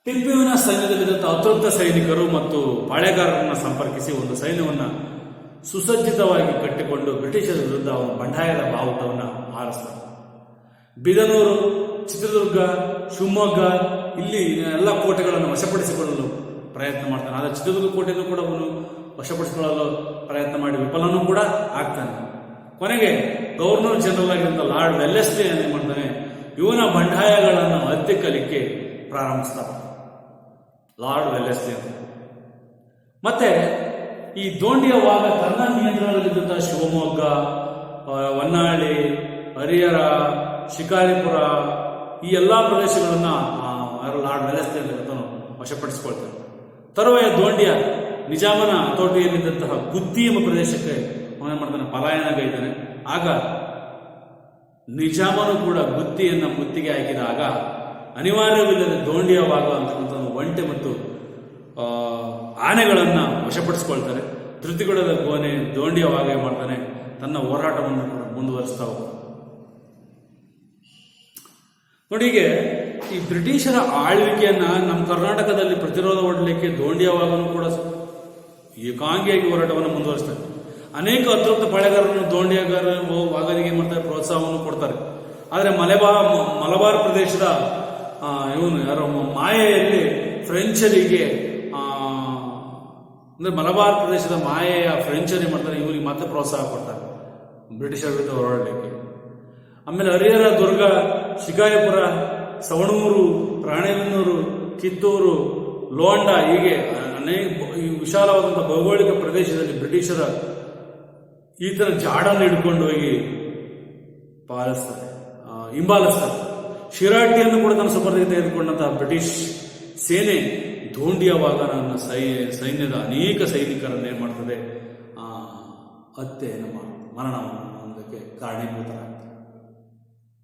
ಟಿಪ್ಪುವಿನ ಸೈನ್ಯದಲ್ಲಿದ್ದಂಥ ಅತೃಪ್ತ ಸೈನಿಕರು ಮತ್ತು ಪಾಳೆಗಾರರನ್ನು ಸಂಪರ್ಕಿಸಿ ಒಂದು ಸೈನ್ಯವನ್ನು ಸುಸಜ್ಜಿತವಾಗಿ ಕಟ್ಟಿಕೊಂಡು ಬ್ರಿಟಿಷರ ವಿರುದ್ಧ ಅವನು ಬಂಡಾಯದ ಬಾವುಟವನ್ನು ಹಾರಿಸ್ತಾನೆ. ಬಿದನೂರು, ಚಿತ್ರದುರ್ಗ, ಶಿವಮೊಗ್ಗ ಇಲ್ಲಿ ಎಲ್ಲ ಕೋಟೆಗಳನ್ನು ವಶಪಡಿಸಿಕೊಳ್ಳಲು ಪ್ರಯತ್ನ ಮಾಡ್ತಾನೆ. ಆದರೆ ಚಿತ್ರದುರ್ಗ ಕೋಟೆಯನ್ನು ಕೂಡ ಅವನು ವಶಪಡಿಸಿಕೊಳ್ಳಲು ಪ್ರಯತ್ನ ಮಾಡಿ ವಿಫಲನೂ ಕೂಡ ಆಗ್ತಾನೆ. ಕೊನೆಗೆ ಗವರ್ನರ್ ಜನರಲ್ ಆಗಿದ್ದ ಲಾರ್ಡ್ ವೆಲ್ಲೆಸ್ಲಿ ಏನ್ ಮಾಡ್ತಾನೆ, ಇವನ ಬಂಡಾಯಗಳನ್ನು ಹತ್ತಿಕ್ಕಲಿಕ್ಕೆ ಪ್ರಾರಂಭಿಸ್ತಾನೆ ಲಾರ್ಡ್ ವೆಲ್ಲೆಸ್ಲಿ ಅಂತ. ಮತ್ತೆ ಈ ಧೋಂಡಿಯವ್ವಾಗ ತನ್ನ ನಿಯಂತ್ರಣದಲ್ಲಿದ್ದಂತಹ ಶಿವಮೊಗ್ಗ, ಹೊನ್ನಾಳಿ, ಹರಿಹರ, ಶಿಕಾರಿಪುರ ಈ ಎಲ್ಲಾ ಪ್ರದೇಶಗಳನ್ನ ಲಾರ್ಡ್ ವೆಲ್ಲೆಸ್ಲಿ ಅಂತ ವಶಪಡಿಸಿಕೊಳ್ತಾನೆ. ತರುವಾಯ ಧೋಂಡಿಯ ನಿಜಾಮನ ಹತೋಟಿಯಲ್ಲಿದ್ದಂತಹ ಗುತ್ತಿ ಎಂಬ ಪ್ರದೇಶಕ್ಕೆ ಅವನೇನ್ ಮಾಡ್ತಾನೆ, ಪಲಾಯನಗೈತಾನೆ. ಆಗ ನಿಜಾಮನು ಕೂಡ ಗುತ್ತಿಯನ್ನು ಮುತ್ತಿಗೆ ಹಾಕಿದಾಗ ಅನಿವಾರ್ಯವಿಲ್ಲದೆ ಧೋಂಡಿಯವ್ವಾಗ ಅಂತಕ್ಕಂಥ ಒಂಟೆ ಮತ್ತು ಆನೆಗಳನ್ನ ವಶಪಡಿಸಿಕೊಳ್ತಾರೆ. ಧೃತಿಗೊಡದ ಗೋನೆ ಧೋಂಡಿಯವ್ವಾಗ ಏನ್ ಮಾಡ್ತಾನೆ, ತನ್ನ ಹೋರಾಟವನ್ನು ಕೂಡ ಮುಂದುವರಿಸ್ತಾ ಹೋಗ್ತಾನೆ. ನೋಡಿ, ಹೀಗೆ ಈ ಬ್ರಿಟಿಷರ ಆಳ್ವಿಕೆಯನ್ನ ನಮ್ಮ ಕರ್ನಾಟಕದಲ್ಲಿ ಪ್ರತಿರೋಧ ಒಡ್ಲಿಕ್ಕೆ ಧೋಂಡಿಯವ್ವಾಗನು ಕೂಡ ಏಕಾಂಗಿಯಾಗಿ ಹೋರಾಟವನ್ನು ಮುಂದುವರಿಸ್ತಾರೆ. ಅನೇಕ ಅತೃಪ್ತ ಪಾಳೆಗಾರರನ್ನು ಧೋಂಡಿಯವ್ವಾಗನಿಗೆ ಮಾಡ್ತಾರೆ, ಪ್ರೋತ್ಸಾಹವನ್ನು ಕೊಡ್ತಾರೆ. ಆದರೆ ಮಲಬಾರ್ ಪ್ರದೇಶದ ಇವನು ಯಾರೋ ಮಾಯೆಯಲ್ಲಿ ಫ್ರೆಂಚರಿಗೆ ಅಂದ್ರೆ ಮಲಬಾರ್ ಪ್ರದೇಶದ ಮಾಯೆಯ ಫ್ರೆಂಚರಿ ಮಾಡ್ತಾರೆ, ಇವರಿಗೆ ಮತ್ತೆ ಪ್ರೋತ್ಸಾಹ ಕೊಡ್ತಾರೆ ಬ್ರಿಟಿಷರ ವಿರುದ್ಧ ಹೋರಾಡಲಿಕ್ಕೆ. ಆಮೇಲೆ ಹರಿಹರ, ದುರ್ಗ, ಶಿಕಾರಿಪುರ, ಸವಣೂರು, ರಾಣೆಬೆನ್ನೂರು, ಕಿತ್ತೂರು, ಲೋಂಡ ಹೀಗೆ ಅನೇಕ ಈ ವಿಶಾಲವಾದಂತಹ ಭೌಗೋಳಿಕ ಪ್ರದೇಶದಲ್ಲಿ ಬ್ರಿಟಿಷರ ಈತನ ಜಾಡನ್ನು ಹಿಡ್ಕೊಂಡು ಹೋಗಿ ಹಿಂಬಾಲಿಸ್ತಾರೆ. ಶಿರಾಟಿಯನ್ನು ಕೂಡ ತನ್ನ ಸುಪರ್ದಿಗೆ ತೆಗೆದುಕೊಂಡಂತಹ ಬ್ರಿಟಿಷ್ ಸೇನೆ ಧೋಂಡಿಯವ್ವಾಗನ ಸೈನ್ಯದ ಅನೇಕ ಸೈನಿಕರನ್ನು ಏನ್ ಮಾಡ್ತದೆ, ಹತ್ಯೆಯನ್ನು ಮರಣವನ್ನು ಹೊಂದಕ್ಕೆ ಕಾರಣೀಭೂತರಾಗ್ತದೆ.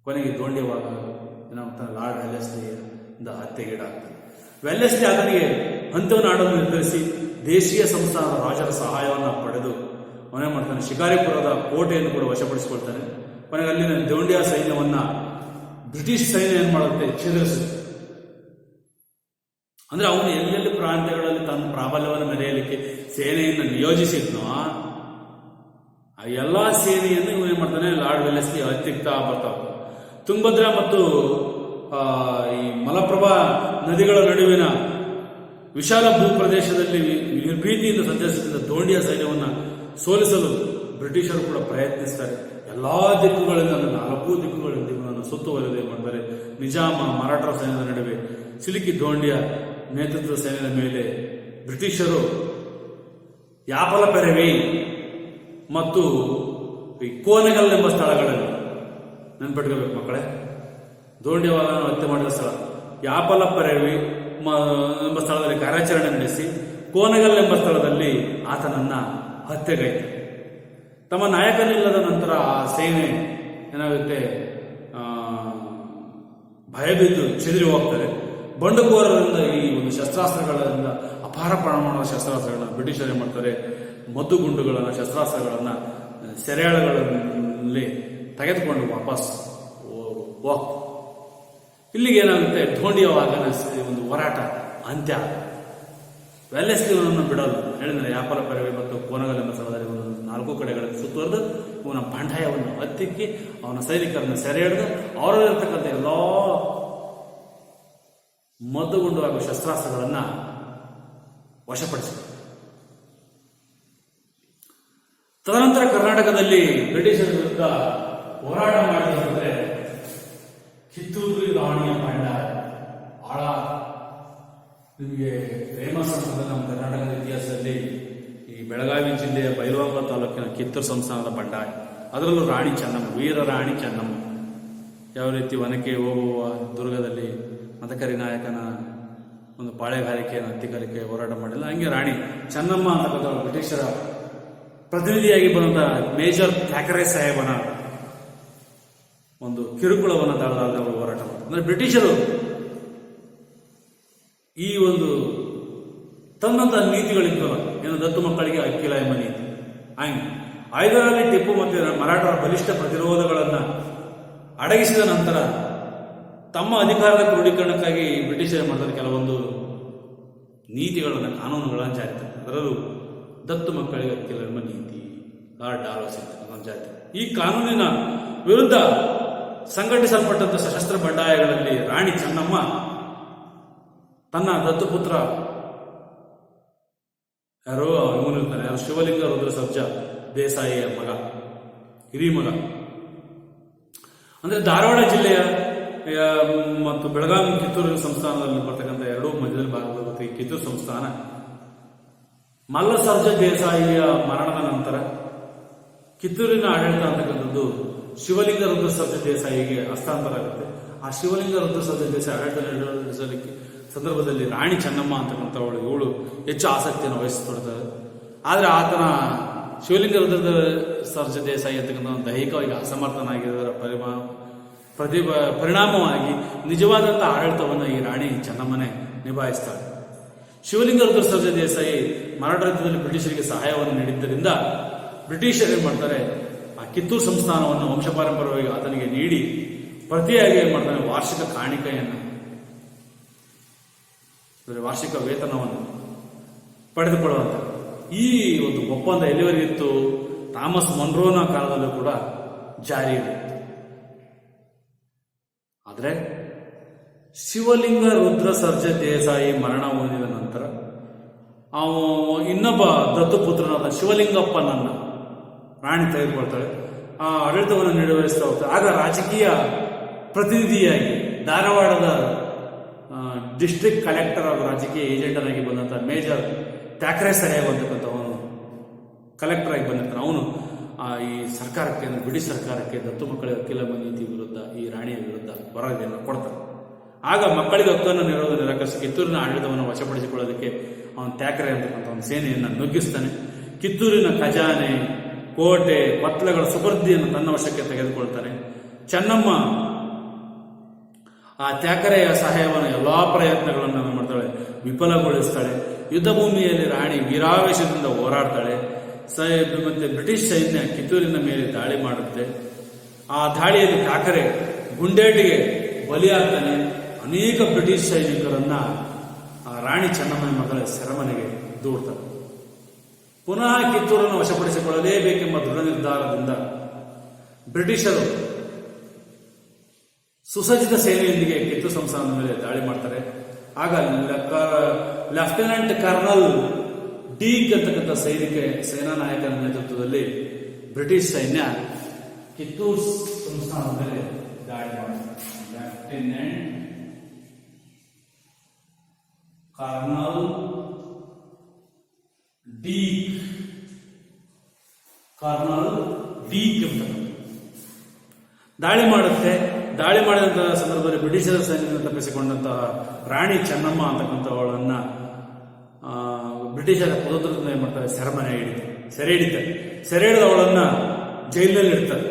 ಕೊನೆಗೆ ಧೋಂಡಿಯವ್ವಾಗ ಏನಾಗ್ತಾನೆ, ಲಾರ್ಡ್ ವೆಲ್ಲೆಸ್ಲಿ ಇಂದ ಹತ್ಯೆಗೀಡಾಗ್ತಾನೆ. ವೆಲ್ಲೆಸ್ಲಿ ಆತನಿಗೆ ಅಂತ್ಯವನ್ನು ಆಡಲು ನಿರ್ಧರಿಸಿ ದೇಶೀಯ ಸಂಸ್ಥಾನದ ರಾಜರ ಸಹಾಯವನ್ನು ಪಡೆದು ಅವನೇನ್ ಮಾಡ್ತಾನೆ, ಶಿಕಾರಿಪುರದ ಕೋಟೆಯನ್ನು ಕೂಡ ವಶಪಡಿಸಿಕೊಳ್ತಾನೆ. ಕೊನೆಗೆ ಅಲ್ಲಿನ ಧೋಂಡಿಯ ಸೈನ್ಯವನ್ನ ಬ್ರಿಟಿಷ್ ಸೈನ್ಯ ಏನ್ ಮಾಡುತ್ತೆ, ಛೇದಿಸುತ್ತೆ. ಅಂದ್ರೆ ಅವನು ಎಲ್ಲೆಲ್ಲಿ ಪ್ರಾಂತ್ಯಗಳಲ್ಲಿ ತನ್ನ ಪ್ರಾಬಲ್ಯವನ್ನು ಮೆರೆಯಲಿಕ್ಕೆ ಸೇನೆಯನ್ನು ನಿಯೋಜಿಸಿದ್ನೋ ಆ ಎಲ್ಲಾ ಸೇನೆಯನ್ನು ಇವನು ಏನ್ ಮಾಡ್ತಾನೆ, ಲಾರ್ಡ್ ವೆಲ್ಲೆಸ್ಲಿ ಹತ್ತಿಕ್ತಾ ಬರ್ತಾವ. ತುಂಗಭದ್ರಾ ಮತ್ತು ಈ ಮಲಪ್ರಭಾ ನದಿಗಳ ನಡುವಿನ ವಿಶಾಲ ಭೂಪ್ರದೇಶದಲ್ಲಿ ನಿರ್ಭೀತಿಯಿಂದ ಸಂಚರಿಸುತ್ತಿದ್ದ ಧೋಂಡಿಯ ಸೈನ್ಯವನ್ನು ಸೋಲಿಸಲು ಬ್ರಿಟಿಷರು ಕೂಡ ಪ್ರಯತ್ನಿಸ್ತಾರೆ. ಎಲ್ಲಾ ದಿಕ್ಕುಗಳಿಂದ 4 ದಿಕ್ಕುಗಳಿಂದ ಇವನನ್ನು ಸುತ್ತುವರಿದು ಮಾಡ್ತಾರೆ. ನಿಜಾಮ ಮರಾಠರ ಸೈನ್ಯದ ನಡುವೆ ಸಿಲುಕಿ ಧೋಂಡಿಯ ನೇತೃತ್ವದ ಸೈನ್ಯದ ಮೇಲೆ ಬ್ರಿಟಿಷರು ಯಾಪಲಪೆರವಿ ಮತ್ತು ಈ ಕೋನೆಗಲ್ ಎಂಬ ಸ್ಥಳಗಳಲ್ಲಿ ನೆನ್ಪಿಟ್ಕೋಬೇಕು ಮಕ್ಕಳೇ, ಧೋಂಡಿಯವ್ವಾಗನ ಹತ್ಯೆ ಮಾಡಿದ ಸ್ಥಳ ಯಾಪಲಪೆರವಿ ಎಂಬ ಸ್ಥಳದಲ್ಲಿ ಕಾರ್ಯಾಚರಣೆ ನಡೆಸಿ ಕೋನೆಗಲ್ ಎಂಬ ಸ್ಥಳದಲ್ಲಿ ಆತನನ್ನ ಹತ್ಯೆಗೈತೆ. ತಮ್ಮ ನಾಯಕನಿಲ್ಲದ ನಂತರ ಆ ಸೇನೆ ಏನಾಗುತ್ತೆ, ಭಯಬಿದ್ದು ಚೆದರಿ ಹೋಗ್ತಾರೆ. ಬಂಡುಕೋರರಿಂದ ಈ ಒಂದು ಶಸ್ತ್ರಾಸ್ತ್ರಗಳಿಂದ ಅಪಾರ ಪ್ರಮಾಣದ ಶಸ್ತ್ರಾಸ್ತ್ರಗಳನ್ನ ಬ್ರಿಟಿಷರು ಏನ್ ಮಾಡ್ತಾರೆ, ಮದ್ದುಗುಂಡುಗಳನ್ನು ಶಸ್ತ್ರಾಸ್ತ್ರಗಳನ್ನ ಸೆರೆಯಾಳುಗಳಲ್ಲಿ ತೆಗೆದುಕೊಂಡು ವಾಪಸ್ ಹೋಗ್ತಾರೆ. ಇಲ್ಲಿಗೆ ಏನಾಗುತ್ತೆ, ಧೋಂಡಿಯವಾಗನ ಒಂದು ಹೋರಾಟ ಅಂತ್ಯ. ವೆಲ್ಲೆಸ್ಲಿಯನ್ನು ಬಿಡಲು ಹೇಳಿದ್ರೆ ವ್ಯಾಪಾರ ಪರವೆ ಮತ್ತು ಕೋನಗಲೆಂಬ ಸ್ಥಳದಲ್ಲಿ ಒಂದು 4 ಕಡೆಗಳಲ್ಲಿ ಸುತ್ತುವರೆದು ಇವನ ಬಂಡಾಯವನ್ನು ಹತ್ತಿಕ್ಕಿ ಅವನ ಸೈನಿಕರನ್ನು ಸೆರೆ ಹಿಡಿದು ಅವರಲ್ಲಿರ್ತಕ್ಕಂಥ ಎಲ್ಲ ಮದ್ದುಗುಂಡು ಹಾಗೂ ಶಸ್ತ್ರಾಸ್ತ್ರಗಳನ್ನ ವಶಪಡಿಸಿದರು. ತದನಂತರ ಕರ್ನಾಟಕದಲ್ಲಿ ಬ್ರಿಟಿಷರ ವಿರುದ್ಧ ಹೋರಾಟ ಮಾಡಿದಂದ್ರೆ ಕಿತ್ತೂರು ರಾಣಿಯ ಬಂಡಾಯ ಬಹಳ ನಿಮಗೆ ಫೇಮಸ್ ಅಂತಂದ್ರೆ ನಮ್ಮ ಕರ್ನಾಟಕದ ಇತಿಹಾಸದಲ್ಲಿ ಈ ಬೆಳಗಾವಿ ಜಿಲ್ಲೆಯ ಬೈಲಹೊಂಗಲ ತಾಲೂಕಿನ ಕಿತ್ತೂರು ಸಂಸ್ಥಾನದ ಬಂಡಾಯ, ಅದರಲ್ಲೂ ರಾಣಿ ಚೆನ್ನಮ್ಮ, ವೀರ ರಾಣಿ ಚೆನ್ನಮ್ಮ ಯಾವ ರೀತಿ ವನಕ್ಕೆ ಹೋಗುವ ದುರ್ಗದಲ್ಲಿ ಮದಕರಿ ನಾಯಕನ ಒಂದು ಪಾಳೆಗಾರಿಕೆಯನ್ನು ಹತ್ತಿಗಾರಿಕೆ ಹೋರಾಟ ಮಾಡಿಲ್ಲ, ಹಂಗೆ ರಾಣಿ ಚೆನ್ನಮ್ಮ ಅಂತಕ್ಕಂಥ ಬ್ರಿಟಿಷರ ಪ್ರತಿನಿಧಿಯಾಗಿ ಬಂದಂತಹ ಮೇಜರ್ ಥ್ಯಾಕರೆ ಸಾಹೇಬನ ಒಂದು ಕಿರುಕುಳವನ್ನು ತಾಳಲಾದ ಹೋರಾಟ ಮಾಡಿದ್ರು. ಅಂದ್ರೆ ಬ್ರಿಟಿಷರು ಈ ಒಂದು ತನ್ನಂತಹ ನೀತಿಗಳಿದ್ದಲ್ಲ, ಏನು ದತ್ತು ಮಕ್ಕಳಿಗೆ ಅಕ್ಕಿಲ ಎಂಬ ನೀತಿ, ಹಂಗೆ ಹೈದರಾಲಿ ಟಿಪ್ಪು ಮತ್ತು ಮರಾಠರ ಬಲಿಷ್ಠ ಪ್ರತಿರೋಧಗಳನ್ನ ಅಡಗಿಸಿದ ನಂತರ ತಮ್ಮ ಅಧಿಕಾರದ ಕ್ರೋಢೀಕರಣಕ್ಕಾಗಿ ಬ್ರಿಟಿಷರು ಮಾಡಿದ ಕೆಲವೊಂದು ನೀತಿಗಳನ್ನು, ಕಾನೂನುಗಳನ್ನು ಜಾರಿ ತಂದರು. ಅದರಲ್ಲೂ ದತ್ತು ಮಕ್ಕಳಿಗೆ ಅಕ್ಕಿಲ ಎಂಬ ನೀತಿ, ಲಾರ್ಡ್ ಡಾಲೌಸಿ ಜಾರಿ. ಈ ಕಾನೂನಿನ ವಿರುದ್ಧ ಸಂಘಟಿಸಲ್ಪಟ್ಟಂತ ಸಶಸ್ತ್ರ ಬಂಡಾಯಗಳಲ್ಲಿ ರಾಣಿ ಚೆನ್ನಮ್ಮ ತನ್ನ ದತ್ತುಪುತ್ರ ಯಾರೋ ಇವನಿರ್ತಾನೆ, ಯಾರು ಶಿವಲಿಂಗ ರುದ್ರ ಸರ್ಜಾ ದೇಸಾಯಿಯ ಮಗ, ಹಿರಿ ಮಗ, ಅಂದ್ರೆ ಧಾರವಾಡ ಜಿಲ್ಲೆಯ ಮತ್ತು ಬೆಳಗಾವಿ ಕಿತ್ತೂರು ಸಂಸ್ಥಾನದಲ್ಲಿ ಬರ್ತಕ್ಕಂಥ ಎರಡೂ ಮಧ್ಯದಲ್ಲಿ ಭಾಗದ ಈ ಕಿತ್ತೂರು ಸಂಸ್ಥಾನ ಮಲ್ಲ ಸರ್ಜಾ ದೇಸಾಯಿಯ ಮರಣದ ನಂತರ ಕಿತ್ತೂರಿನ ಆಡಳಿತ ಅಂತಕ್ಕಂಥದ್ದು ಶಿವಲಿಂಗ ರುದ್ರ ಸರ್ಜಾ ದೇಸಾಯಿಗೆ ಹಸ್ತಾಂತರ ಆಗುತ್ತೆ. ಆ ಶಿವಲಿಂಗ ರುದ್ರ ಸರ್ಜಾ ದೇಸಾಯಿ ಆಡಳಿತ ನಡೆಸಲಿಕ್ಕೆ ಸಂದರ್ಭದಲ್ಲಿ ರಾಣಿ ಚೆನ್ನಮ್ಮ ಅಂತಕ್ಕಂಥವಳು ಇವಳು ಹೆಚ್ಚು ಆಸಕ್ತಿಯನ್ನು ವಹಿಸಿಕೊಡ್ತಾರೆ. ಆದರೆ ಆತನ ಶಿವಲಿಂಗ ರುದ್ರ ಸರ್ಜಾ ದೇಸಾಯಿ ಅಂತಕ್ಕಂಥ ದೈಹಿಕವಾಗಿ ಅಸಮರ್ಥನಾಗಿದ್ದರ ಪರಿಣಾಮವಾಗಿ ನಿಜವಾದಂತಹ ಆಡಳಿತವನ್ನು ಈ ರಾಣಿ ಚೆನ್ನಮ್ಮನೇ ನಿಭಾಯಿಸ್ತಾಳೆ. ಶಿವಲಿಂಗ ರುದ್ರ ಸರ್ಜಾ ದೇಸಾಯಿ ಮರಾಠಾಡಳಿತದಲ್ಲಿ ಬ್ರಿಟಿಷರಿಗೆ ಸಹಾಯವನ್ನು ನೀಡಿದ್ದರಿಂದ ಬ್ರಿಟಿಷರು ಏನ್ ಮಾಡ್ತಾರೆ, ಆ ಕಿತ್ತೂರು ಸಂಸ್ಥಾನವನ್ನು ವಂಶಪಾರಂಪರ್ಯವಾಗಿ ಆತನಿಗೆ ನೀಡಿ ಪ್ರತಿಯಾಗಿ ಏನ್ ಮಾಡ್ತಾನೆ, ವಾರ್ಷಿಕ ಕಾಣಿಕೆಯನ್ನು, ವಾರ್ಷಿಕ ವೇತನವನ್ನು ಪಡೆದುಕೊಳ್ಳುವಂತ ಈ ಒಂದು ಒಪ್ಪಂದ ಎಲ್ಲಿವರೆಗಿತ್ತು, ಥಾಮಸ್ ಮೊನ್ರೋನ ಕಾಲದಲ್ಲೂ ಕೂಡ ಜಾರಿ ಇದೆ. ಆದರೆ ಶಿವಲಿಂಗ ರುದ್ರ ಸರ್ಜಾ ದೇಸಾಯಿ ಮರಣ ಹೊಂದಿದ ನಂತರ ಇನ್ನೊಬ್ಬ ದತ್ತುಪುತ್ರನಾದ ಶಿವಲಿಂಗಪ್ಪನನ್ನ ರಾಣಿ ತೆಗೆದುಕೊಳ್ತಾಳೆ. ಆ ಆಡಳಿತವನ್ನು ನಿರ್ವಹಿಸ್ತಾ ಹೋಗ್ತಾರೆ. ಆಗ ರಾಜಕೀಯ ಪ್ರತಿನಿಧಿಯಾಗಿ ಧಾರವಾಡದ ಡಿಸ್ಟ್ರಿಕ್ಟ್ ಕಲೆಕ್ಟರ್ ಹಾಗೂ ರಾಜಕೀಯ ಏಜೆಂಟನಾಗಿ ಬಂದಂತಹ ಮೇಜರ್ ಥ್ಯಾಕರೆ ಸಾಹೇಬ್ ಅಂತಕ್ಕಂಥವನು ಕಲೆಕ್ಟರ್ ಆಗಿ ಬಂದಿರ್ತಾನೆ. ಅವನು ಈ ಸರ್ಕಾರಕ್ಕೆ, ಅಂದ್ರೆ ಬ್ರಿಟಿಷ್ ಸರ್ಕಾರಕ್ಕೆ ದತ್ತು ಮಕ್ಕಳಿಗೆ ಹಕ್ಕಿಲ್ಲ ನೀತಿ ವಿರುದ್ಧ, ಈ ರಾಣಿಯ ವಿರುದ್ಧ ವರದಿಯನ್ನು ಕೊಡ್ತಾನೆ. ಆಗ ಮಕ್ಕಳಿಗೆ ಹಕ್ಕನ್ನು ನಿರಾಕರಿಸಿ ಕಿತ್ತೂರಿನ ಆಡಳಿತವನ್ನು ವಶಪಡಿಸಿಕೊಳ್ಳೋದಕ್ಕೆ ಅವನು ಥ್ಯಾಕರೆ ಅಂತಕ್ಕಂಥ ಒಂದು ಸೇನೆಯನ್ನು ನುಗ್ಗಿಸ್ತಾನೆ. ಕಿತ್ತೂರಿನ ಖಜಾನೆ, ಕೋಟೆ, ಪತ್ಲಗಳ ಸುಪರ್ದಿಯನ್ನು ತನ್ನ ವಶಕ್ಕೆ ತೆಗೆದುಕೊಳ್ತಾನೆ. ಚೆನ್ನಮ್ಮ ಆ ಥ್ಯಾಕರೆಯ ಸಹಾಯವನ್ನು ಎಲ್ಲಾ ಪ್ರಯತ್ನಗಳನ್ನು ಮಾಡ್ತಾಳೆ, ವಿಫಲಗೊಳಿಸ್ತಾಳೆ. ಯುದ್ಧ ಭೂಮಿಯಲ್ಲಿ ರಾಣಿ ವೀರಾವೇಶದಿಂದ ಹೋರಾಡ್ತಾಳೆ. ಮತ್ತೆ ಬ್ರಿಟಿಷ್ ಸೈನ್ಯ ಕಿತ್ತೂರಿನ ಮೇಲೆ ದಾಳಿ ಮಾಡುತ್ತೆ. ಆ ದಾಳಿಯಲ್ಲಿ ಥ್ಯಾಕರೆ ಗುಂಡೇಟಿಗೆ ಬಲಿಯಾಗ್ತಾನೆ. ಅನೇಕ ಬ್ರಿಟಿಷ್ ಸೈನಿಕರನ್ನ ಆ ರಾಣಿ ಚೆನ್ನಮ್ಮನ ಮಗಳ ಸೆರೆಮನೆಗೆ ದೂಡ್ತಾರೆ. ಪುನಃ ಕಿತ್ತೂರನ್ನು ವಶಪಡಿಸಿಕೊಳ್ಳಲೇಬೇಕೆಂಬ ದೃಢ ನಿರ್ಧಾರದಿಂದ ಬ್ರಿಟಿಷರು ಸುಸಜ್ಜಿತ ಸೇನೆಯೊಂದಿಗೆ ಕಿತ್ತೂರು ಸಂಸ್ಥಾನದ ಮೇಲೆ ದಾಳಿ ಮಾಡ್ತಾರೆ. ಆಗ ಲೆಫ್ಟಿನೆಂಟ್ ಕರ್ನಲ್ ಡೀಕ್ ಅಂತಕ್ಕಂಥ ಸೇನಾ ನಾಯಕನ ನೇತೃತ್ವದಲ್ಲಿ ಬ್ರಿಟಿಷ್ ಸೈನ್ಯ ಕಿತ್ತೂರು ಸಂಸ್ಥಾನದ ಮೇಲೆ ದಾಳಿ ಮಾಡ್ತಾರೆ. ಲೆಫ್ಟಿನೆಂಟ್ ಕರ್ನಲ್ ಡೀಕ್ ಅಂತ ದಾಳಿ ಮಾಡುತ್ತೆ. ದಾಳಿ ಮಾಡಿದಂತಹ ಸಂದರ್ಭದಲ್ಲಿ ಬ್ರಿಟಿಷರ ಸೈನ್ಯದಿಂದ ತಪ್ಪಿಸಿಕೊಂಡಂತಹ ರಾಣಿ ಚೆನ್ನಮ್ಮ ಅಂತಕ್ಕಂಥವಳನ್ನ ಬ್ರಿಟಿಷರ ಪುರೋಹಿತರಿಂದ ಏನ್ ಮಾಡ್ತಾರೆ, ಸೆರೆ ಹಿಡಿತಾರೆ. ಸೆರೆ ಹಿಡಿದವಳನ್ನ ಜೈಲಿನಲ್ಲಿ ಇಡ್ತಾರೆ.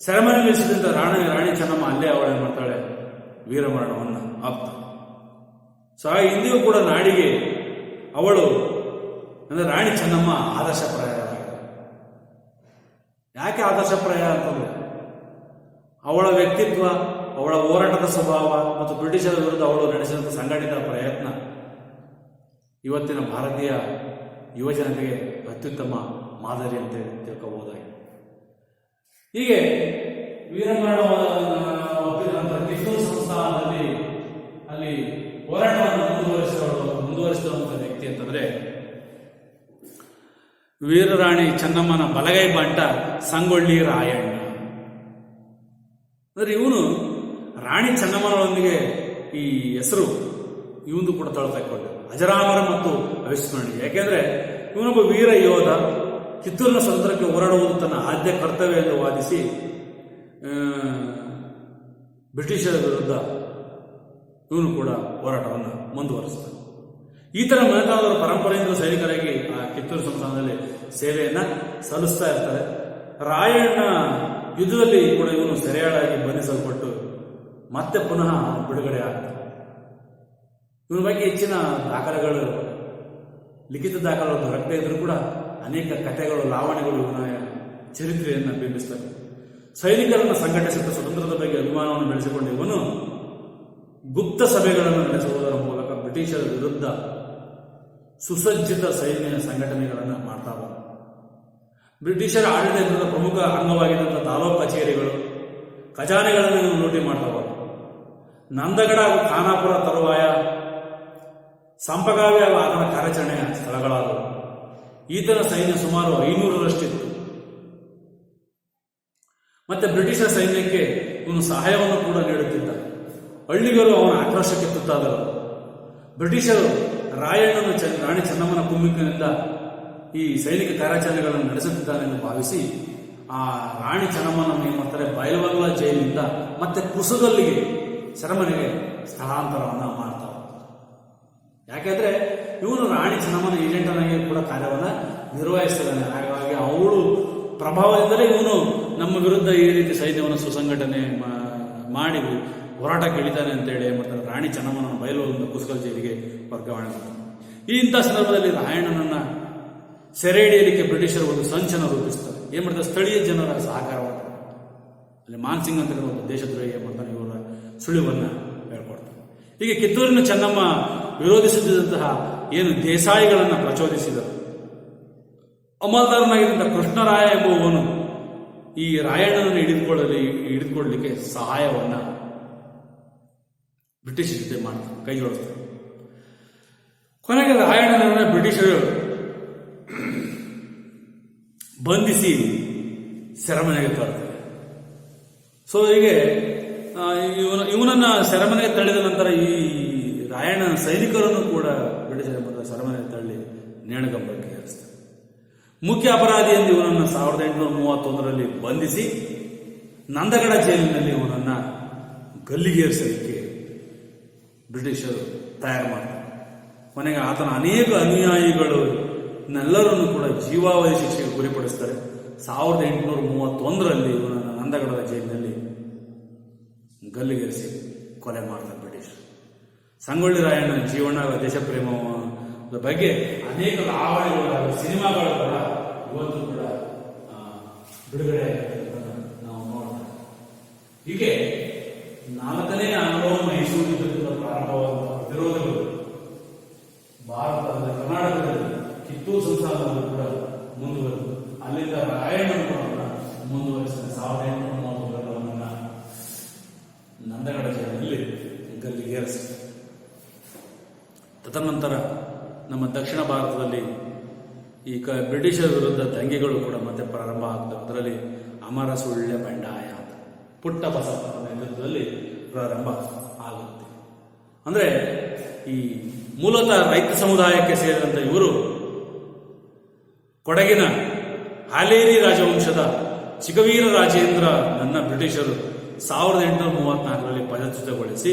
ಸೆರೆಮನೆ ನಿಲ್ಲಿಸಿದಂತ ರಾಣಿ ಚೆನ್ನಮ್ಮ ಅಲ್ಲೇ ಅವಳೇನು ಮಾಡ್ತಾಳೆ, ವೀರಮರಣವನ್ನು ಆಗ್ತಾಳೆ. ಸೊ ಇಂದಿಗೂ ಕೂಡ ನಾಡಿಗೆ ಅವಳು ಅಂದ್ರೆ ರಾಣಿ ಚೆನ್ನಮ್ಮ ಆದರ್ಶಪ್ರಾಯರಾಗಿದ್ದಾರೆ. ಯಾಕೆ ಆದರ್ಶಪ್ರಾಯ ಅಂತಂದ್ರೆ ಅವಳ ವ್ಯಕ್ತಿತ್ವ, ಅವಳ ಹೋರಾಟದ ಸ್ವಭಾವ ಮತ್ತು ಬ್ರಿಟಿಷರ ವಿರುದ್ಧ ಅವಳು ನಡೆಸಿದಂಥ ಸಂಘಟಿತ ಪ್ರಯತ್ನ ಇವತ್ತಿನ ಭಾರತೀಯ ಯುವಜನತೆಗೆ ಅತ್ಯುತ್ತಮ ಮಾದರಿ ಅಂತ ತಿಳ್ಕೋಬಹುದಾಗಿದೆ. ಹೀಗೆ ವೀರಮರಣ ಒಪ್ಪಿದ ನಂತರ ಕಿತ್ತೂರು ಸಂಸ್ಥಾನದಲ್ಲಿ ಅಲ್ಲಿ ಹೋರಾಟವನ್ನು ಮುಂದುವರಿಸಿದಂಥ ವ್ಯಕ್ತಿ ಅಂತಂದ್ರೆ ವೀರರಾಣಿ ಚೆನ್ನಮ್ಮನ ಬಲಗೈ ಬಂಟ ಸಂಗೊಳ್ಳಿ ರಾಯಣ್ಣ. ಅಂದ್ರೆ ಇವನು ರಾಣಿ ಚೆನ್ನಮ್ಮನೊಂದಿಗೆ ಈ ಹೆಸರು ಇವಂದು ಕೂಡ ತಳ್ಕೊಂಡು ಅಜರಾಮರ ಮತ್ತು ಅವಿಸ್ಮರಣೀಯ. ಯಾಕೆಂದ್ರೆ ಇವನೊಬ್ಬ ವೀರ ಯೋಧ, ಕಿತ್ತೂರಿನ ಸ್ವತಂತ್ರಕ್ಕೆ ಹೋರಾಡುವುದು ತನ್ನ ಆದ್ಯ ಕರ್ತವ್ಯ ಎಂದು ವಾದಿಸಿ ಬ್ರಿಟಿಷರ ವಿರುದ್ಧ ಇವನು ಕೂಡ ಹೋರಾಟವನ್ನು ಮುಂದುವರಿಸ್ತಾನೆ. ಈತನ ಮನೆತನದವರ ಪರಂಪರೆಯಿಂದ ಸೈನಿಕರಾಗಿ ಆ ಕಿತ್ತೂರು ಸಂಸ್ಥಾನದಲ್ಲಿ ಸೇವೆಯನ್ನ ಸಲ್ಲಿಸ್ತಾ ಇರ್ತಾರೆ. ರಾಯಣ್ಣ ಯುದ್ಧದಲ್ಲಿ ಕೂಡ ಇವನು ಸೆರೆಯಾಳಾಗಿ ಬಂಧಿಸಲ್ಪಟ್ಟು ಮತ್ತೆ ಪುನಃ ಬಿಡುಗಡೆ ಆಗ್ತಾನೆ. ಇವನ ಬಗ್ಗೆ ಹೆಚ್ಚಿನ ದಾಖಲೆಗಳು, ಲಿಖಿತ ದಾಖಲೆಗಳು ದೊರಕದೇ ಇದ್ರೂ ಕೂಡ ಅನೇಕ ಕಥೆಗಳು, ಲಾವಣಿಗಳು ಇವನ ಚರಿತ್ರೆಯನ್ನು ಬಿಂಬಿಸ್ತವೆ. ಸೈನಿಕರನ್ನು ಸಂಘಟಿಸಿದ ಸ್ವತಂತ್ರದ ಬಗ್ಗೆ ಅಭಿಮಾನವನ್ನು ಬೆಳೆಸಿಕೊಂಡು ಇವನು ಗುಪ್ತ ಸಭೆಗಳನ್ನು ನಡೆಸುವುದರ ಮೂಲಕ ಬ್ರಿಟಿಷರ ವಿರುದ್ಧ ಸುಸಜ್ಜಿತ ಸೈನ್ಯ ಸಂಘಟನೆಗಳನ್ನು ಮಾಡ್ತಾ ಬಂದ. ಬ್ರಿಟಿಷರ ಆಡಳಿತದ ಪ್ರಮುಖ ಅಂಗವಾಗಿದ್ದಂಥ ತಾಲೂಕು ಕಚೇರಿಗಳು, ಖಜಾನೆಗಳನ್ನು ಲೂಟಿ ಮಾಡ್ತಾ ಬಂದ. ನಂದಗಡ ಹಾಗೂ ಖಾನಾಪುರ ತರುವಾಯ ಸಂಪಗಾವಿ ಹಾಗೂ ಆತನ ಕಾರ್ಯಾಚರಣೆಯ ಸ್ಥಳಗಳಾದವು. ಈತನ ಸೈನ್ಯ ಸುಮಾರು 500ರಷ್ಟಿತ್ತು. ಮತ್ತೆ ಬ್ರಿಟಿಷರ ಸೈನ್ಯಕ್ಕೆ ಇವನು ಸಹಾಯವನ್ನು ಕೂಡ ನೀಡುತ್ತಿದ್ದ. ಹಳ್ಳಿಗರು ಅವನ ಆಕ್ರೋಶಕ್ಕೆ ತುತ್ತಾದರು. ಬ್ರಿಟಿಷರು ರಾಯಣ್ಣನ ರಾಣಿ ಚೆನ್ನಮ್ಮನ ಕುಮ್ಮಕ್ಕಿನಿಂದ ಈ ಸೈನಿಕ ಕಾರ್ಯಾಚರಣೆಗಳನ್ನು ನಡೆಸುತ್ತಿದ್ದಾನೆಂದು ಭಾವಿಸಿ ಆ ರಾಣಿ ಚೆನ್ನಮ್ಮನನ್ನು ಏನು ಮಾಡ್ತಾರೆ, ಬೈಲವಂಗ್ಲ ಜೈಲಿನಿಂದ ಮತ್ತೆ ಕುಸುಗಲ್ಲಿಗೆ ಸೆರೆಮನೆಗೆ ಸ್ಥಳಾಂತರವನ್ನು ಮಾಡ್ತಾರೆ. ಯಾಕೆಂದ್ರೆ ಇವನು ರಾಣಿ ಚೆನ್ನಮ್ಮನ ಏಜೆಂಟನಾಗಿ ಕೂಡ ಕಾರ್ಯವನ್ನು ನಿರ್ವಹಿಸ್ತಿದ್ದಾನೆ. ಹಾಗಾಗಿ ಅವಳು ಪ್ರಭಾವದಿಂದಲೇ ಇವನು ನಮ್ಮ ವಿರುದ್ಧ ಈ ರೀತಿ ಸೈನ್ಯವನ್ನು ಸುಸಂಘಟನೆ ಮಾಡಿ ಹೋರಾಟಕ್ಕೆ ಇಳಿತಾನೆ ಅಂತೇಳಿ ಏನ್ ಮಾಡ್ತಾರೆ, ರಾಣಿ ಚೆನ್ನಮ್ಮನ ಬಯಲೂರಿನಿಂದ ಕುಸುಗಲ್ ಜೈಲಿಗೆ ವರ್ಗಾವಣೆ ಮಾಡ್ತಾರೆ. ಇಂಥ ಸಂದರ್ಭದಲ್ಲಿ ರಾಯಣ್ಣನನ್ನ ಸೆರೆ ಹಿಡಿಯಲಿಕ್ಕೆ ಬ್ರಿಟಿಷರು ಒಂದು ಸಂಚನ್ನು ರೂಪಿಸ್ತಾರೆ. ಏನ್ ಮಾಡ್ತಾರೆ, ಸ್ಥಳೀಯ ಜನರ ಸಹಕಾರವನ್ನು ಅಲ್ಲಿ ಮಾನ್ಸಿಂಗ್ ಅಂತ ಒಂದು ದೇಶದ್ರೋಹಿ ಏನ್ ಮಾಡ್ತಾನೆ, ಇವರ ಸುಳಿವನ್ನ ಹೇಳ್ಕೊಡ್ತಾರೆ. ಹೀಗೆ ಕಿತ್ತೂರಿನ ಚೆನ್ನಮ್ಮ ವಿರೋಧಿಸುತ್ತಿದ್ದಂತಹ ಏನು ದೇಸಾಯಿಗಳನ್ನು ಪ್ರಚೋದಿಸಿದರು. ಅಮಲ್ದಾರನಾಗಿದ್ದಂಥ ಕೃಷ್ಣರಾಯ ಎಂಬುವನು ಈ ರಾಯಣ್ಣನನ್ನು ಹಿಡಿದುಕೊಳ್ಳಲಿಕ್ಕೆ ಸಹಾಯವನ್ನ ಬ್ರಿಟಿಷ್ ಜೊತೆ ಮಾಡ್ತಾರೆ, ಕೈ ಜೋಡಿಸ್ತಾರೆ. ಕೊನೆಗೆ ರಾಯಣ್ಣನನ್ನ ಬ್ರಿಟಿಷರು ಬಂಧಿಸಿ ಸೆರೆಮನೆಗೆ ತರ್ತಾರೆ. ಸೊ ಹೀಗೆ ಇವನನ್ನ ಸೆರೆಮನೆಗೆ ತಳ್ಳಿದ ನಂತರ ಈ ರಾಯಣ್ಣನ ಸೈನಿಕರನ್ನು ಕೂಡ ಬ್ರಿಟಿಷರ ಸೆರೆಮನೆಗೆ ತಳ್ಳಿ ನೇಣಗಂಬಕ್ಕೆ ಏರಿಸ್ತಾರೆ. ಮುಖ್ಯ ಅಪರಾಧಿ ಎಂದು ಇವನನ್ನು 1831ರಲ್ಲಿ ಬಂಧಿಸಿ ನಂದಗಡ ಜೈಲಿನಲ್ಲಿ ಇವನನ್ನ ಗಲ್ಲಿಗೇರಿಸಲಿಕ್ಕೆ ಬ್ರಿಟಿಷರು ತಯಾರು ಮಾಡ್ತಾರೆ. ಕೊನೆಗೆ ಆತನ ಅನೇಕ ಅನುಯಾಯಿಗಳು ಎಲ್ಲರನ್ನು ಕೂಡ ಜೀವಾವಧಿ ಶಿಕ್ಷೆಗೆ ಗುರಿಪಡಿಸ್ತಾರೆ. 1831ರಲ್ಲಿ ಇವನನ್ನು ನಂದಗಡದ ಜೈಲಿನಲ್ಲಿ ಗಲ್ಲಿಗೇರಿಸಿ ಕೊಲೆ ಮಾಡ್ತಾರೆ ಬ್ರಿಟಿಷರು. ಸಂಗೊಳ್ಳಿ ರಾಯಣ್ಣ ಜೀವನ, ದೇಶಪ್ರೇಮದ ಬಗ್ಗೆ ಅನೇಕ ಲಾವಣಿಗಳು, ಸಿನಿಮಾಗಳು ಕೂಡ ಇವತ್ತು ಕೂಡ ಬಿಡುಗಡೆ ನಾವು ನೋಡ್ತೇವೆ. ಹೀಗೆ 4ನೇ ಆಂಗ್ಲೋ ಮೈಸೂರು ಯುದ್ಧದಿಂದ ಪ್ರಾರಂಭವಾದ ಪ್ರತಿರೋಧಗಳು ಭಾರತದ ಕರ್ನಾಟಕದಲ್ಲಿ ಕಿತ್ತೂರು ಸಂಸ್ಥಾನದಲ್ಲಿ ಕೂಡ ಮುಂದುವರೆದು ಅಲ್ಲಿಂದ ರಾಯಣ್ಣನ ಮುಂದುವರಿಸಿದ 1831 ನಂದಗಡ ಜೈಲಿನಲ್ಲಿ ಗಲ್ಲಿಗೇರಿಸಿದೆ. ತದನಂತರ ನಮ್ಮ ದಕ್ಷಿಣ ಭಾರತದಲ್ಲಿ ಈ ಬ್ರಿಟಿಷರ ವಿರುದ್ಧ ದಂಗೆಗಳು ಕೂಡ ಮತ್ತೆ ಪ್ರಾರಂಭ ಆಗ್ತವೆ. ಅದರಲ್ಲಿ ಅಮರ ಸುಳ್ಯ ಬಂಡಾಯ ಪುಟ್ಟ ಬಸಪ್ಪನ ನೇತೃತ್ವದಲ್ಲಿ ಪ್ರಾರಂಭ ಆಗುತ್ತೆ. ಅಂದ್ರೆ ಈ ಮೂಲತಃ ರೈತ ಸಮುದಾಯಕ್ಕೆ ಸೇರಿದಂತ ಇವರು ಕೊಡಗಿನ ಹಾಲೇರಿ ರಾಜವಂಶದ ಚಿಗವೀರ ರಾಜೇಂದ್ರ ನನ್ನ ಬ್ರಿಟಿಷರು 1834ರಲ್ಲಿ ಪದಚ್ಯುತಗೊಳಿಸಿ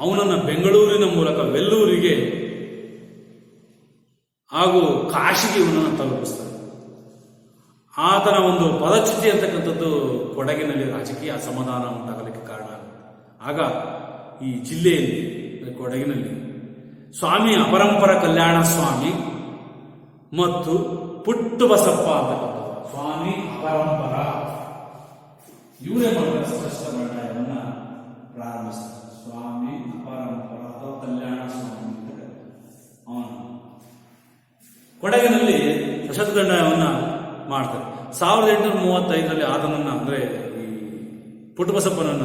ಅವನನ್ನು ಬೆಂಗಳೂರಿನ ಮೂಲಕ ವೆಲ್ಲೂರಿಗೆ ಹಾಗೂ ಕಾಶಿಗೆ ಇವನನ್ನು ತಲುಪಿಸ್ತಾರೆ. ಆತನ ಒಂದು ಪದಚ್ಯುತಿ ಅಂತಕ್ಕಂಥದ್ದು ಕೊಡಗಿನಲ್ಲಿ ರಾಜಕೀಯ ಅಸಮಾಧಾನ ಉಂಟಾಗಲಿಕ್ಕೆ ಕಾರಣ. ಆಗ ಈ ಜಿಲ್ಲೆಯಲ್ಲಿ ಕೊಡಗಿನಲ್ಲಿ ಸ್ವಾಮಿ ಅಪರಂಪರ ಕಲ್ಯಾಣ ಸ್ವಾಮಿ ಮತ್ತು ಪುಟ್ಟು ಬಸಪ್ಪ ಅಂತಕ್ಕಂಥದ್ದು ಸ್ವಾಮಿ ಅಪರಂಪರ ಇವರೇ ಮಾಡಿದ ಸಶಸ್ತ್ರ ಬಂಡಾಯವನ್ನ ಪ್ರಾರಂಭಿಸ್ತಾರೆ. ಸ್ವಾಮಿ ಅಪರಂಪರ ಅಥವಾ ಕಲ್ಯಾಣ ಸ್ವಾಮಿ ಅವನು ಕೊಡಗಿನಲ್ಲಿ ಸಶಸ್ತ್ರ ಬಂಡಾಯವನ್ನ ಮಾಡ್ತಾರೆ. 1835ರಲ್ಲಿ ಆತನನ್ನ ಅಂದ್ರೆ ಈ ಪುಟ್ಟಬಸಪ್ಪನನ್ನ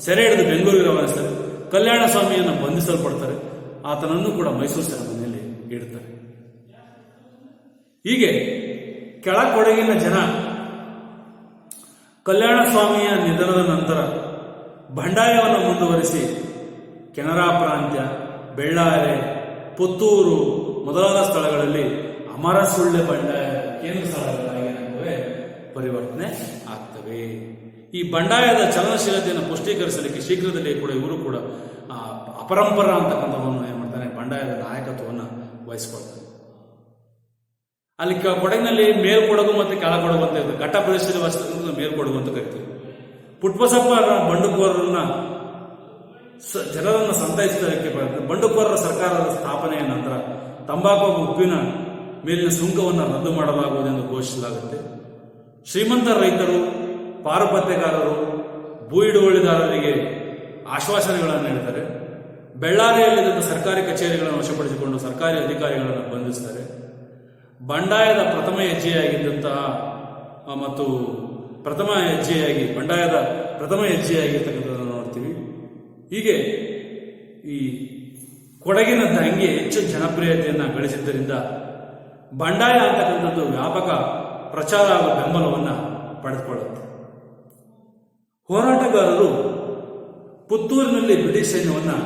ಸೆರೆ ಹಿಡಿದು ಬೆಂಗಳೂರಿಗೆ ರವಾನಿಸ್ತಾರೆ. ಕಲ್ಯಾಣ ಸ್ವಾಮಿಯನ್ನು ಬಂಧಿಸಲ್ಪಡ್ತಾರೆ. ಆತನನ್ನು ಕೂಡ ಮೈಸೂರು ಸೆರೆಮನೆಯಲ್ಲಿ ಇಡ್ತಾರೆ. ಹೀಗೆ ಕೆಳ ಕೊಡಗಿನ ಜನ ಕಲ್ಯಾಣ ಸ್ವಾಮಿಯ ನಿಧನದ ನಂತರ ಬಂಡಾಯವನ್ನು ಮುಂದುವರಿಸಿ ಕೆನರಾ ಪ್ರಾಂತ್ಯ, ಬೆಳ್ಳಾರೆ, ಪುತ್ತೂರು ಮೊದಲಾದ ಸ್ಥಳಗಳಲ್ಲಿ ಅಮರ ಸುಳ್ಳೆ ಬಂಡಾಯ ಕೇಂದ್ರ ಸ್ಥಳಗಳಾಗಿ ಪರಿವರ್ತನೆ ಆಗ್ತವೆ. ಈ ಬಂಡಾಯದ ಚಲನಶೀಲತೆಯನ್ನು ಪುಷ್ಟೀಕರಿಸಲಿಕ್ಕೆ ಶೀಘ್ರದಲ್ಲೇ ಕೂಡ ಇವರು ಕೂಡ ಅಪರಂಪರ ಅಂತಕ್ಕಂಥವನ್ನು ಏನ್ ಮಾಡ್ತಾನೆ, ಬಂಡಾಯದ ನಾಯಕತ್ವವನ್ನು ವಹಿಸಿಕೊಳ್ತಾರೆ. ಅಲ್ಲಿ ಕೊಡಗಿನಲ್ಲಿ ಮೇಲ್ಕೊಡಗು ಮತ್ತು ಕೆಳಕೊಡಗು ಅಂತ ಇರ್ತದೆ. ಘಟ್ಟ ಪ್ರದೇಶದಲ್ಲಿ ವಾಸಿಸ್ತಕ್ಕಂಥ ಮೇಲ್ಕೊಡಗು ಅಂತ ಕರಿತೀವಿ. ಪುಟ್ಟಬಸಪ್ಪ ಬಂಡುಕೋರರನ್ನ ಜನರನ್ನು ಸಂತೈಸಿದಕ್ಕೆ ಬಂಡುಕೋರರ ಸರ್ಕಾರದ ಸ್ಥಾಪನೆಯ ನಂತರ ತಂಬಾಕು ಹಾಗೂ ಉಪ್ಪಿನ ಮೇಲಿನ ಸುಂಕವನ್ನು ರದ್ದು ಮಾಡಲಾಗುವುದೆಂದು ಘೋಷಿಸಲಾಗುತ್ತೆ. ಶ್ರೀಮಂತ ರೈತರು, ಪಾರುಪತ್ಯಗಾರರು, ಭೂ ಹಿಡುವಳಿದಾರರಿಗೆ ಆಶ್ವಾಸನೆಗಳನ್ನು ನೀಡುತ್ತಾರೆ. ಬೆಳ್ಳಾರಿಯಲ್ಲಿದ್ದ ಸರ್ಕಾರಿ ಕಚೇರಿಗಳನ್ನು ವಶಪಡಿಸಿಕೊಂಡು ಸರ್ಕಾರಿ ಅಧಿಕಾರಿಗಳನ್ನು ಬಂಧಿಸುತ್ತಾರೆ. ಬಂಡಾಯದ ಪ್ರಥಮ ಹೆಜ್ಜೆಯಾಗಿದ್ದಂತಹ ಮತ್ತು ಬಂಡಾಯದ ಪ್ರಥಮ ಹೆಜ್ಜೆಯಾಗಿರ್ತಕ್ಕಂಥದ್ದನ್ನು ನೋಡ್ತೀವಿ. ಹೀಗೆ ಈ ಕೊಡಗಿನ ದಂಗೆ ಹೆಚ್ಚು ಜನಪ್ರಿಯತೆಯನ್ನು ಗಳಿಸಿದ್ದರಿಂದ ಬಂಡಾಯ ಅಂತಕ್ಕಂಥದ್ದು ವ್ಯಾಪಕ ಪ್ರಚಾರ ಹಾಗೂ ಬೆಂಬಲವನ್ನು ಪಡೆದುಕೊಳ್ಳುತ್ತೆ. ಹೋರಾಟಗಾರರು ಪುತ್ತೂರಿನಲ್ಲಿ ಬ್ರಿಟಿಷ್ ಸೈನ್ಯವನ್ನು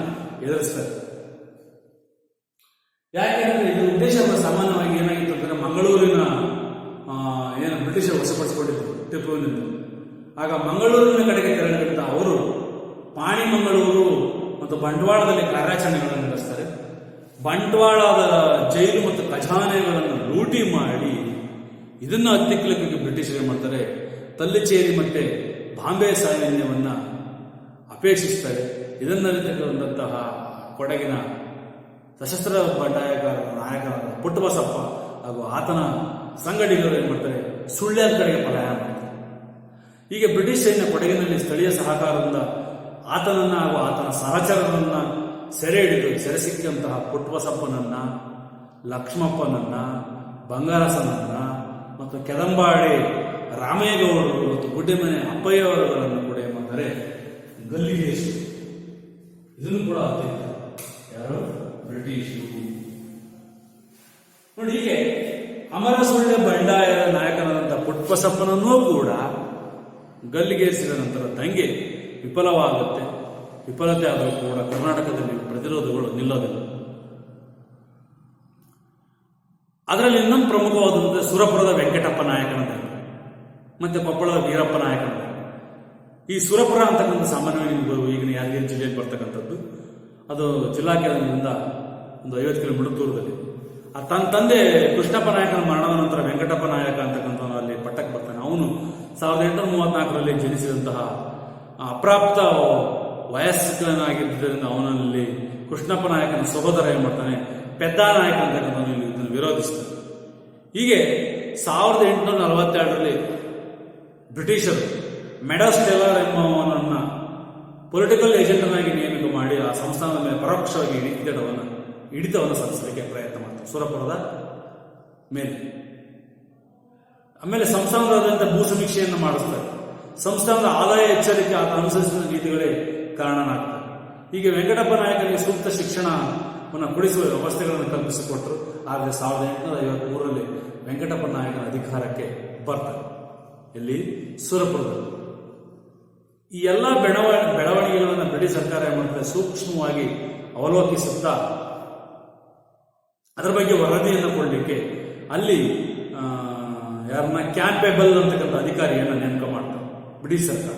ಎದುರಿಸ್ತಾರೆ. ಯಾಕೆಂದ್ರೆ ಇದು ಉದ್ದೇಶ ಸಾಮಾನ್ಯವಾಗಿ ಏನಾಗಿತ್ತು ಅಂತಂದ್ರೆ ಮಂಗಳೂರಿನ ಏನು ಬ್ರಿಟಿಷರು ವಶಪಡಿಸಿಕೊಂಡಿದ್ರು ಟಿಪ್ಪುವಿನಿಂದ. ಆಗ ಮಂಗಳೂರಿನ ಕಡೆಗೆ ತೆರಳಿದಂತ ಅವರು ಪಾಣಿ ಮಂಗಳೂರು ಮತ್ತು ಬಂಟ್ವಾಳದಲ್ಲಿ ಕಾರ್ಯಾಚರಣೆಗಳನ್ನು ನಡೆಸ್ತಾರೆ. ಬಂಟ್ವಾಳದ ಜೈಲು ಮತ್ತು ಖಜಾನೆಗಳನ್ನು ಲೂಟಿ ಮಾಡಿ ಇದನ್ನು ಹತ್ತಿಕ್ಕಲಿಕ್ಕೆ ಬ್ರಿಟಿಷರು ಏನ್ ಮಾಡ್ತಾರೆ, ತಲ್ಲಿಚೇರಿ ಮತ್ತೆ ಬಾಂಬೆ ಸೈನ್ಯವನ್ನ ಅಪೇಕ್ಷಿಸ್ತಾರೆ. ಇದನ್ನರಿತಕ್ಕಂತಹ ಕೊಡಗಿನ ಸಶಸ್ತ್ರ ಬಂಡಾಯಗಾರರ ನಾಯಕರಾದ ಪುಟ್ಟಬಸಪ್ಪ ಹಾಗೂ ಆತನ ಸಂಗಡಿಗರು ಏನ್ ಮಾಡ್ತಾರೆ, ಸುಳ್ಳ್ಯದ ಕಡೆಗೆ ಪಲಾಯನ ಮಾಡ್ತಾರೆ. ಹೀಗೆ ಬ್ರಿಟಿಷ್ ಸೈನ್ಯ ಕೊಡಗಿನಲ್ಲಿ ಸ್ಥಳೀಯ ಸಹಕಾರದಿಂದ ಆತನನ್ನ ಹಾಗೂ ಆತನ ಸಹಚರರನ್ನ ಸೆರೆ ಹಿಡಿದು ಸೆರೆ ಸಿಕ್ಕಂತಹ ಪುಟ್ಟಬಸಪ್ಪನನ್ನ, ಲಕ್ಷ್ಮಪ್ಪನನ್ನ, ಬಂಗಾರಸನನ್ನ ಮತ್ತು ಕೆದಂಬಾಡಿ ರಾಮೇಗೌಡರು ಮತ್ತು ಗುಡ್ಡೆಮನೆ ಅಪ್ಪಯ್ಯವರುಗಳನ್ನು ಕೂಡ ಏನ್ ಮಾಡ್ತಾರೆ, ಗಲ್ಲಿಗೇರಿಸಿ ಇದನ್ನು ಕೂಡ ಯಾರು ಬ್ರಿಟಿಷರು ನೋಡಿ. ಹೀಗೆ ಅಮರ ಸುಳ್ಳೆ ಬಂಡಾಯದ ನಾಯಕನಾದಂಥ ಪುಟ್ಟಬಸಪ್ಪನನ್ನೂ ಕೂಡ ಗಲ್ಲಿಗೇರಿಸಿದ ನಂತರ ದಂಗೆ ವಿಫಲವಾಗುತ್ತೆ. ವಿಫಲತೆ ಆದರೂ ಕೂಡ ಕರ್ನಾಟಕದಲ್ಲಿ ಪ್ರತಿರೋಧಗಳು ನಿಲ್ಲೋದಿಲ್ಲ. ಅದರಲ್ಲಿ ಇನ್ನೊಂದು ಪ್ರಮುಖವಾದಂತೆ ಸುರಪುರದ ವೆಂಕಟಪ್ಪ ನಾಯಕನ ದಂಗೆ ಮತ್ತೆ ಕೊಪ್ಪಳದ ವೀರಪ್ಪ ನಾಯಕನ ದಂಗೆ. ಈ ಸುರಪುರ ಅಂತಕ್ಕಂಥ ಸಾಮಾನ್ಯವಾಗಿ ಈಗಿನ ಯಾದಗಿರಿ ಜಿಲ್ಲೆಯಲ್ಲಿ ಬರ್ತಕ್ಕಂಥದ್ದು. ಅದು ಜಿಲ್ಲಾ ಕೇಂದ್ರದಿಂದ ಒಂದು 50 ಕಿಲೋಮೀಟರ್ ದೂರದಲ್ಲಿ. ತನ್ನ ತಂದೆ ಕೃಷ್ಣಪ್ಪ ನಾಯಕನ ಮರಣದ ನಂತರ ವೆಂಕಟಪ್ಪ ನಾಯಕ ಅಂತಕ್ಕಂಥವನು ಅಲ್ಲಿ ಪಟ್ಟಕ್ಕೆ ಬರ್ತಾನೆ. ಅವನು 1834ರಲ್ಲಿ ಜನಿಸಿದಂತಹ ಅಪ್ರಾಪ್ತ ವಯಸ್ಕನಾಗಿದ್ದರಿಂದ ಅವನಲ್ಲಿ ಕೃಷ್ಣಪ್ಪ ನಾಯಕನ ಸಹೋದರ ಏನ್ ಮಾಡ್ತಾನೆ, ಪೆದ್ದ ನಾಯಕ ಅಂತಕ್ಕಂಥವನು ಇದನ್ನು ವಿರೋಧಿಸ್ತಾನೆ. ಹೀಗೆ 1842ರಲ್ಲಿ ಬ್ರಿಟಿಷರು ಮೆಡೋಸ್ ಟೇಲರ್ ಎಂಬವನನ್ನ ಪೊಲಿಟಿಕಲ್ ಏಜೆಂಟನ್ನಾಗಿ ನೇಮಕ ಮಾಡಿ ಆ ಸಂಸ್ಥಾನದ ಮೇಲೆ ಪರೋಕ್ಷವಾಗಿ ಹಿಡಿತವನ್ನು ಸಾಧಿಸಲಿಕ್ಕೆ ಪ್ರಯತ್ನ ಮಾಡ್ತಾರೆ ಸುರಪುರದ ಮೇಲೆ. ಆಮೇಲೆ ಸಂಸ್ಥಾನದಾದ್ಯಂತ ಭೂ ಸಮೀಕ್ಷೆಯನ್ನು ಮಾಡಿಸ್ತಾರೆ. ಸಂಸ್ಥಾನದ ಆದಾಯ ಹೆಚ್ಚಲಿಕ್ಕೆ ಆತ ಅನುಸರಿಸಿದ ನೀತಿಗಳೇ ಕಾರಣನಾಗ್ತದೆ. ಹೀಗೆ ವೆಂಕಟಪ್ಪ ನಾಯಕನಿಗೆ ಸೂಕ್ತ ಶಿಕ್ಷಣವನ್ನು ಕೊಡಿಸುವ ವ್ಯವಸ್ಥೆಗಳನ್ನು ಕಲ್ಪಿಸಿಕೊಟ್ಟರು. ಆದರೆ 1853ರಲ್ಲಿ ವೆಂಕಟಪ್ಪ ನಾಯಕನ ಅಧಿಕಾರಕ್ಕೆ ಬರ್ತಾರೆ. ಇಲ್ಲಿ ಸುರಪುರದಲ್ಲಿ ಈ ಎಲ್ಲ ಬೆಳವಣಿಗೆಗಳನ್ನು ಬ್ರಿಟಿಷ್ ಸರ್ಕಾರ ಏನ್ ಮಾಡುತ್ತೆ, ಸೂಕ್ಷ್ಮವಾಗಿ ಅವಲೋಕಿಸುತ್ತಾ ಅದರ ಬಗ್ಗೆ ವರದಿಯನ್ನು ಕೊಡಲಿಕ್ಕೆ ಅಲ್ಲಿ ಯಾರನ್ನ ಕ್ಯಾಂಪೇಬಲ್ ಅಂತಕ್ಕಂಥ ಅಧಿಕಾರಿಯನ್ನ ನೇಮಕ ಮಾಡ್ತಾರೆ ಬ್ರಿಟಿಷ್ ಸರ್ಕಾರ.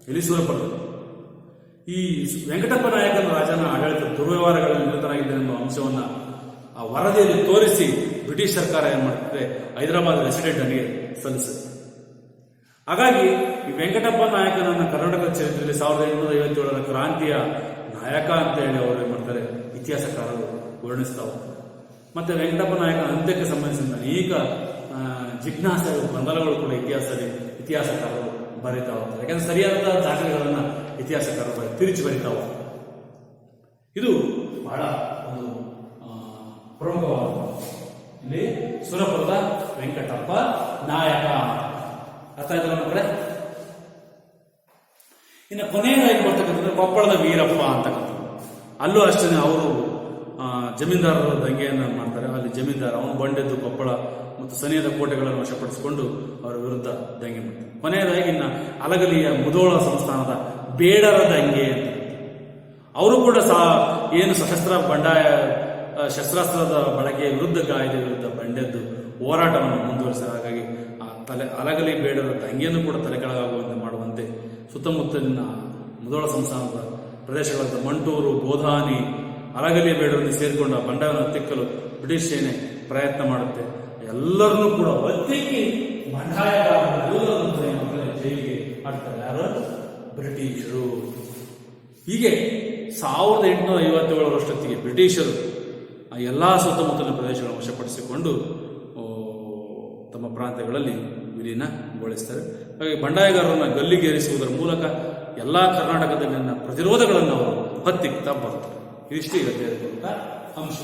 ಇಲ್ಲಿ ಸುರಪುರದಲ್ಲಿ ಈ ವೆಂಕಟಪ್ಪ ನಾಯಕನ ರಾಜನ ಆಡಳಿತ ದುರ್ವ್ಯವಹಾರಗಳಲ್ಲಿ ನಿರತನಾಗಿದ್ದಾನೆ ಎಂಬ ಅಂಶವನ್ನ ಆ ವರದಿಯಲ್ಲಿ ತೋರಿಸಿ ಬ್ರಿಟಿಷ್ ಸರ್ಕಾರ ಏನ್ ಮಾಡ್ತದೆ, ಹೈದರಾಬಾದ್ ರೆಸಿಡೆಂಟ್ ಅನಿಗೆ ಸಲ್ಲಿಸುತ್ತೆ. ಹಾಗಾಗಿ ಈ ವೆಂಕಟಪ್ಪ ನಾಯಕನನ್ನ ಕರ್ನಾಟಕ ಚರಿತ್ರೆಯಲ್ಲಿ 1857 ಕ್ರಾಂತಿಯ ನಾಯಕ ಅಂತ ಹೇಳಿ ಅವರು ಏನ್ ಮಾಡ್ತಾರೆ, ಇತಿಹಾಸಕಾರರು ವರ್ಣಿಸ್ತಾ ಹೋಗ್ತಾರೆ. ಮತ್ತೆ ವೆಂಕಟಪ್ಪ ನಾಯಕನ ಅಂತ್ಯಕ್ಕೆ ಸಂಬಂಧಿಸಿದ ಅನೇಕ ಜಿಜ್ಞಾಸೆ ಗೊಂದಲಗಳು ಕೂಡ ಇತಿಹಾಸಕಾರರು ಬರೀತಾ ಹೋಗ್ತಾರೆ. ಯಾಕಂದ್ರೆ ಸರಿಯಾದ ದಾಖಲೆಗಳನ್ನ ಇತಿಹಾಸಕಾರರು ತಿರುಚಿ ಬರೀತಾ ಹೋಗ್ತಾರೆ. ಇದು ಬಹಳ ಒಂದು ಪ್ರಮುಖವಾದ ಇಲ್ಲಿ ಸುರಪುರದ ವೆಂಕಟಪ್ಪ ನಾಯಕ. ಅರ್ಥ ಆಯ್ತಲ್ಲ ನಮ್ಮ ಕಡೆ. ಇನ್ನು ಕೊನೆಯದಾಗಿ ಬರ್ತಕ್ಕಂಥದ್ದು ಕೊಪ್ಪಳದ ವೀರಪ್ಪ ಅಂತಕ್ಕಂಥದ್ದು. ಅಲ್ಲೂ ಅಷ್ಟೇ ಅವರು ಜಮೀನ್ದಾರರ ದಂಗೆಯನ್ನು ಮಾಡ್ತಾರೆ. ಅಲ್ಲಿ ಜಮೀನ್ದಾರ ಅವನು ಬಂಡೆದ್ದು ಕೊಪ್ಪಳ ಮತ್ತು ಸನಿಯದ ಕೋಟೆಗಳನ್ನು ವಶಪಡಿಸಿಕೊಂಡು ಅವರ ವಿರುದ್ಧ ದಂಗೆ ಮಾಡ್ತಾರೆ. ಕೊನೆಯದಾಗಿ ಇನ್ನು ಅಲಗಲಿಯ ಮುಧೋಳ ಸಂಸ್ಥಾನದ ಬೇಡರ ದಂಗೆ ಅಂತ ಅವರು ಕೂಡ ಏನು ಸಶಸ್ತ್ರ ಬಂಡಾಯ ಶಸ್ತ್ರಾಸ್ತ್ರದ ಬಳಕೆಯ ವಿರುದ್ಧ ಕಾಯ್ದೆ ವಿರುದ್ಧ ಬಂಡೆದ್ದು ಹೋರಾಟವನ್ನು ಮುಂದುವರಿಸಿದ. ಹಾಗಾಗಿ ಆ ಅಲಗಲಿ ಬೇಡರ ದಂಗೆಯನ್ನು ಕೂಡ ತಲೆಕೆಳಗಾಗುವಂತೆ ಮಾಡುವಂತೆ ಸುತ್ತಮುತ್ತಲಿನ ಮುಧೋಳ ಸಂಸ್ಥಾನದ ಪ್ರದೇಶಗಳಾದ ಮಂಟೂರು, ಗೋಧಾನಿ, ಅಲಗಲಿ ಬೇಡರಲ್ಲಿ ಸೇರಿಕೊಂಡ ಬಂಡಾಯವನ್ನು ಹತ್ತಿಕ್ಕಲು ಬ್ರಿಟಿಷ್ ಸೇನೆ ಪ್ರಯತ್ನ ಮಾಡುತ್ತೆ. ಎಲ್ಲರನ್ನೂ ಕೂಡ ಒತ್ತಿಕ್ಕಿ ಬಂಡಾಯಗಾರರನ್ನು ಜೈಲಿಗೆ ಹಾಕ್ತಾರೆ. ಯಾರು? ಬ್ರಿಟಿಷರು. ಹೀಗೆ 1857 ಬ್ರಿಟಿಷರು ಆ ಎಲ್ಲ ಸುತ್ತಮುತ್ತಲಿನ ಪ್ರದೇಶಗಳನ್ನು ವಶಪಡಿಸಿಕೊಂಡು ತಮ್ಮ ಪ್ರಾಂತ್ಯಗಳಲ್ಲಿ ವಿಲೀನಗೊಳಿಸ್ತಾರೆ. ಹಾಗೆ ಬಂಡಾಯಗಾರರನ್ನು ಗಲ್ಲಿಗೇರಿಸುವುದರ ಮೂಲಕ ಎಲ್ಲ ಕರ್ನಾಟಕದಲ್ಲಿನ ಪ್ರತಿರೋಧಗಳನ್ನು ಅವರು ಹತ್ತಿಕ್ತಾ ಬರ್ತಾರೆ. ಇದಿಷ್ಟು ಇವತ್ತು ಅಂಶ.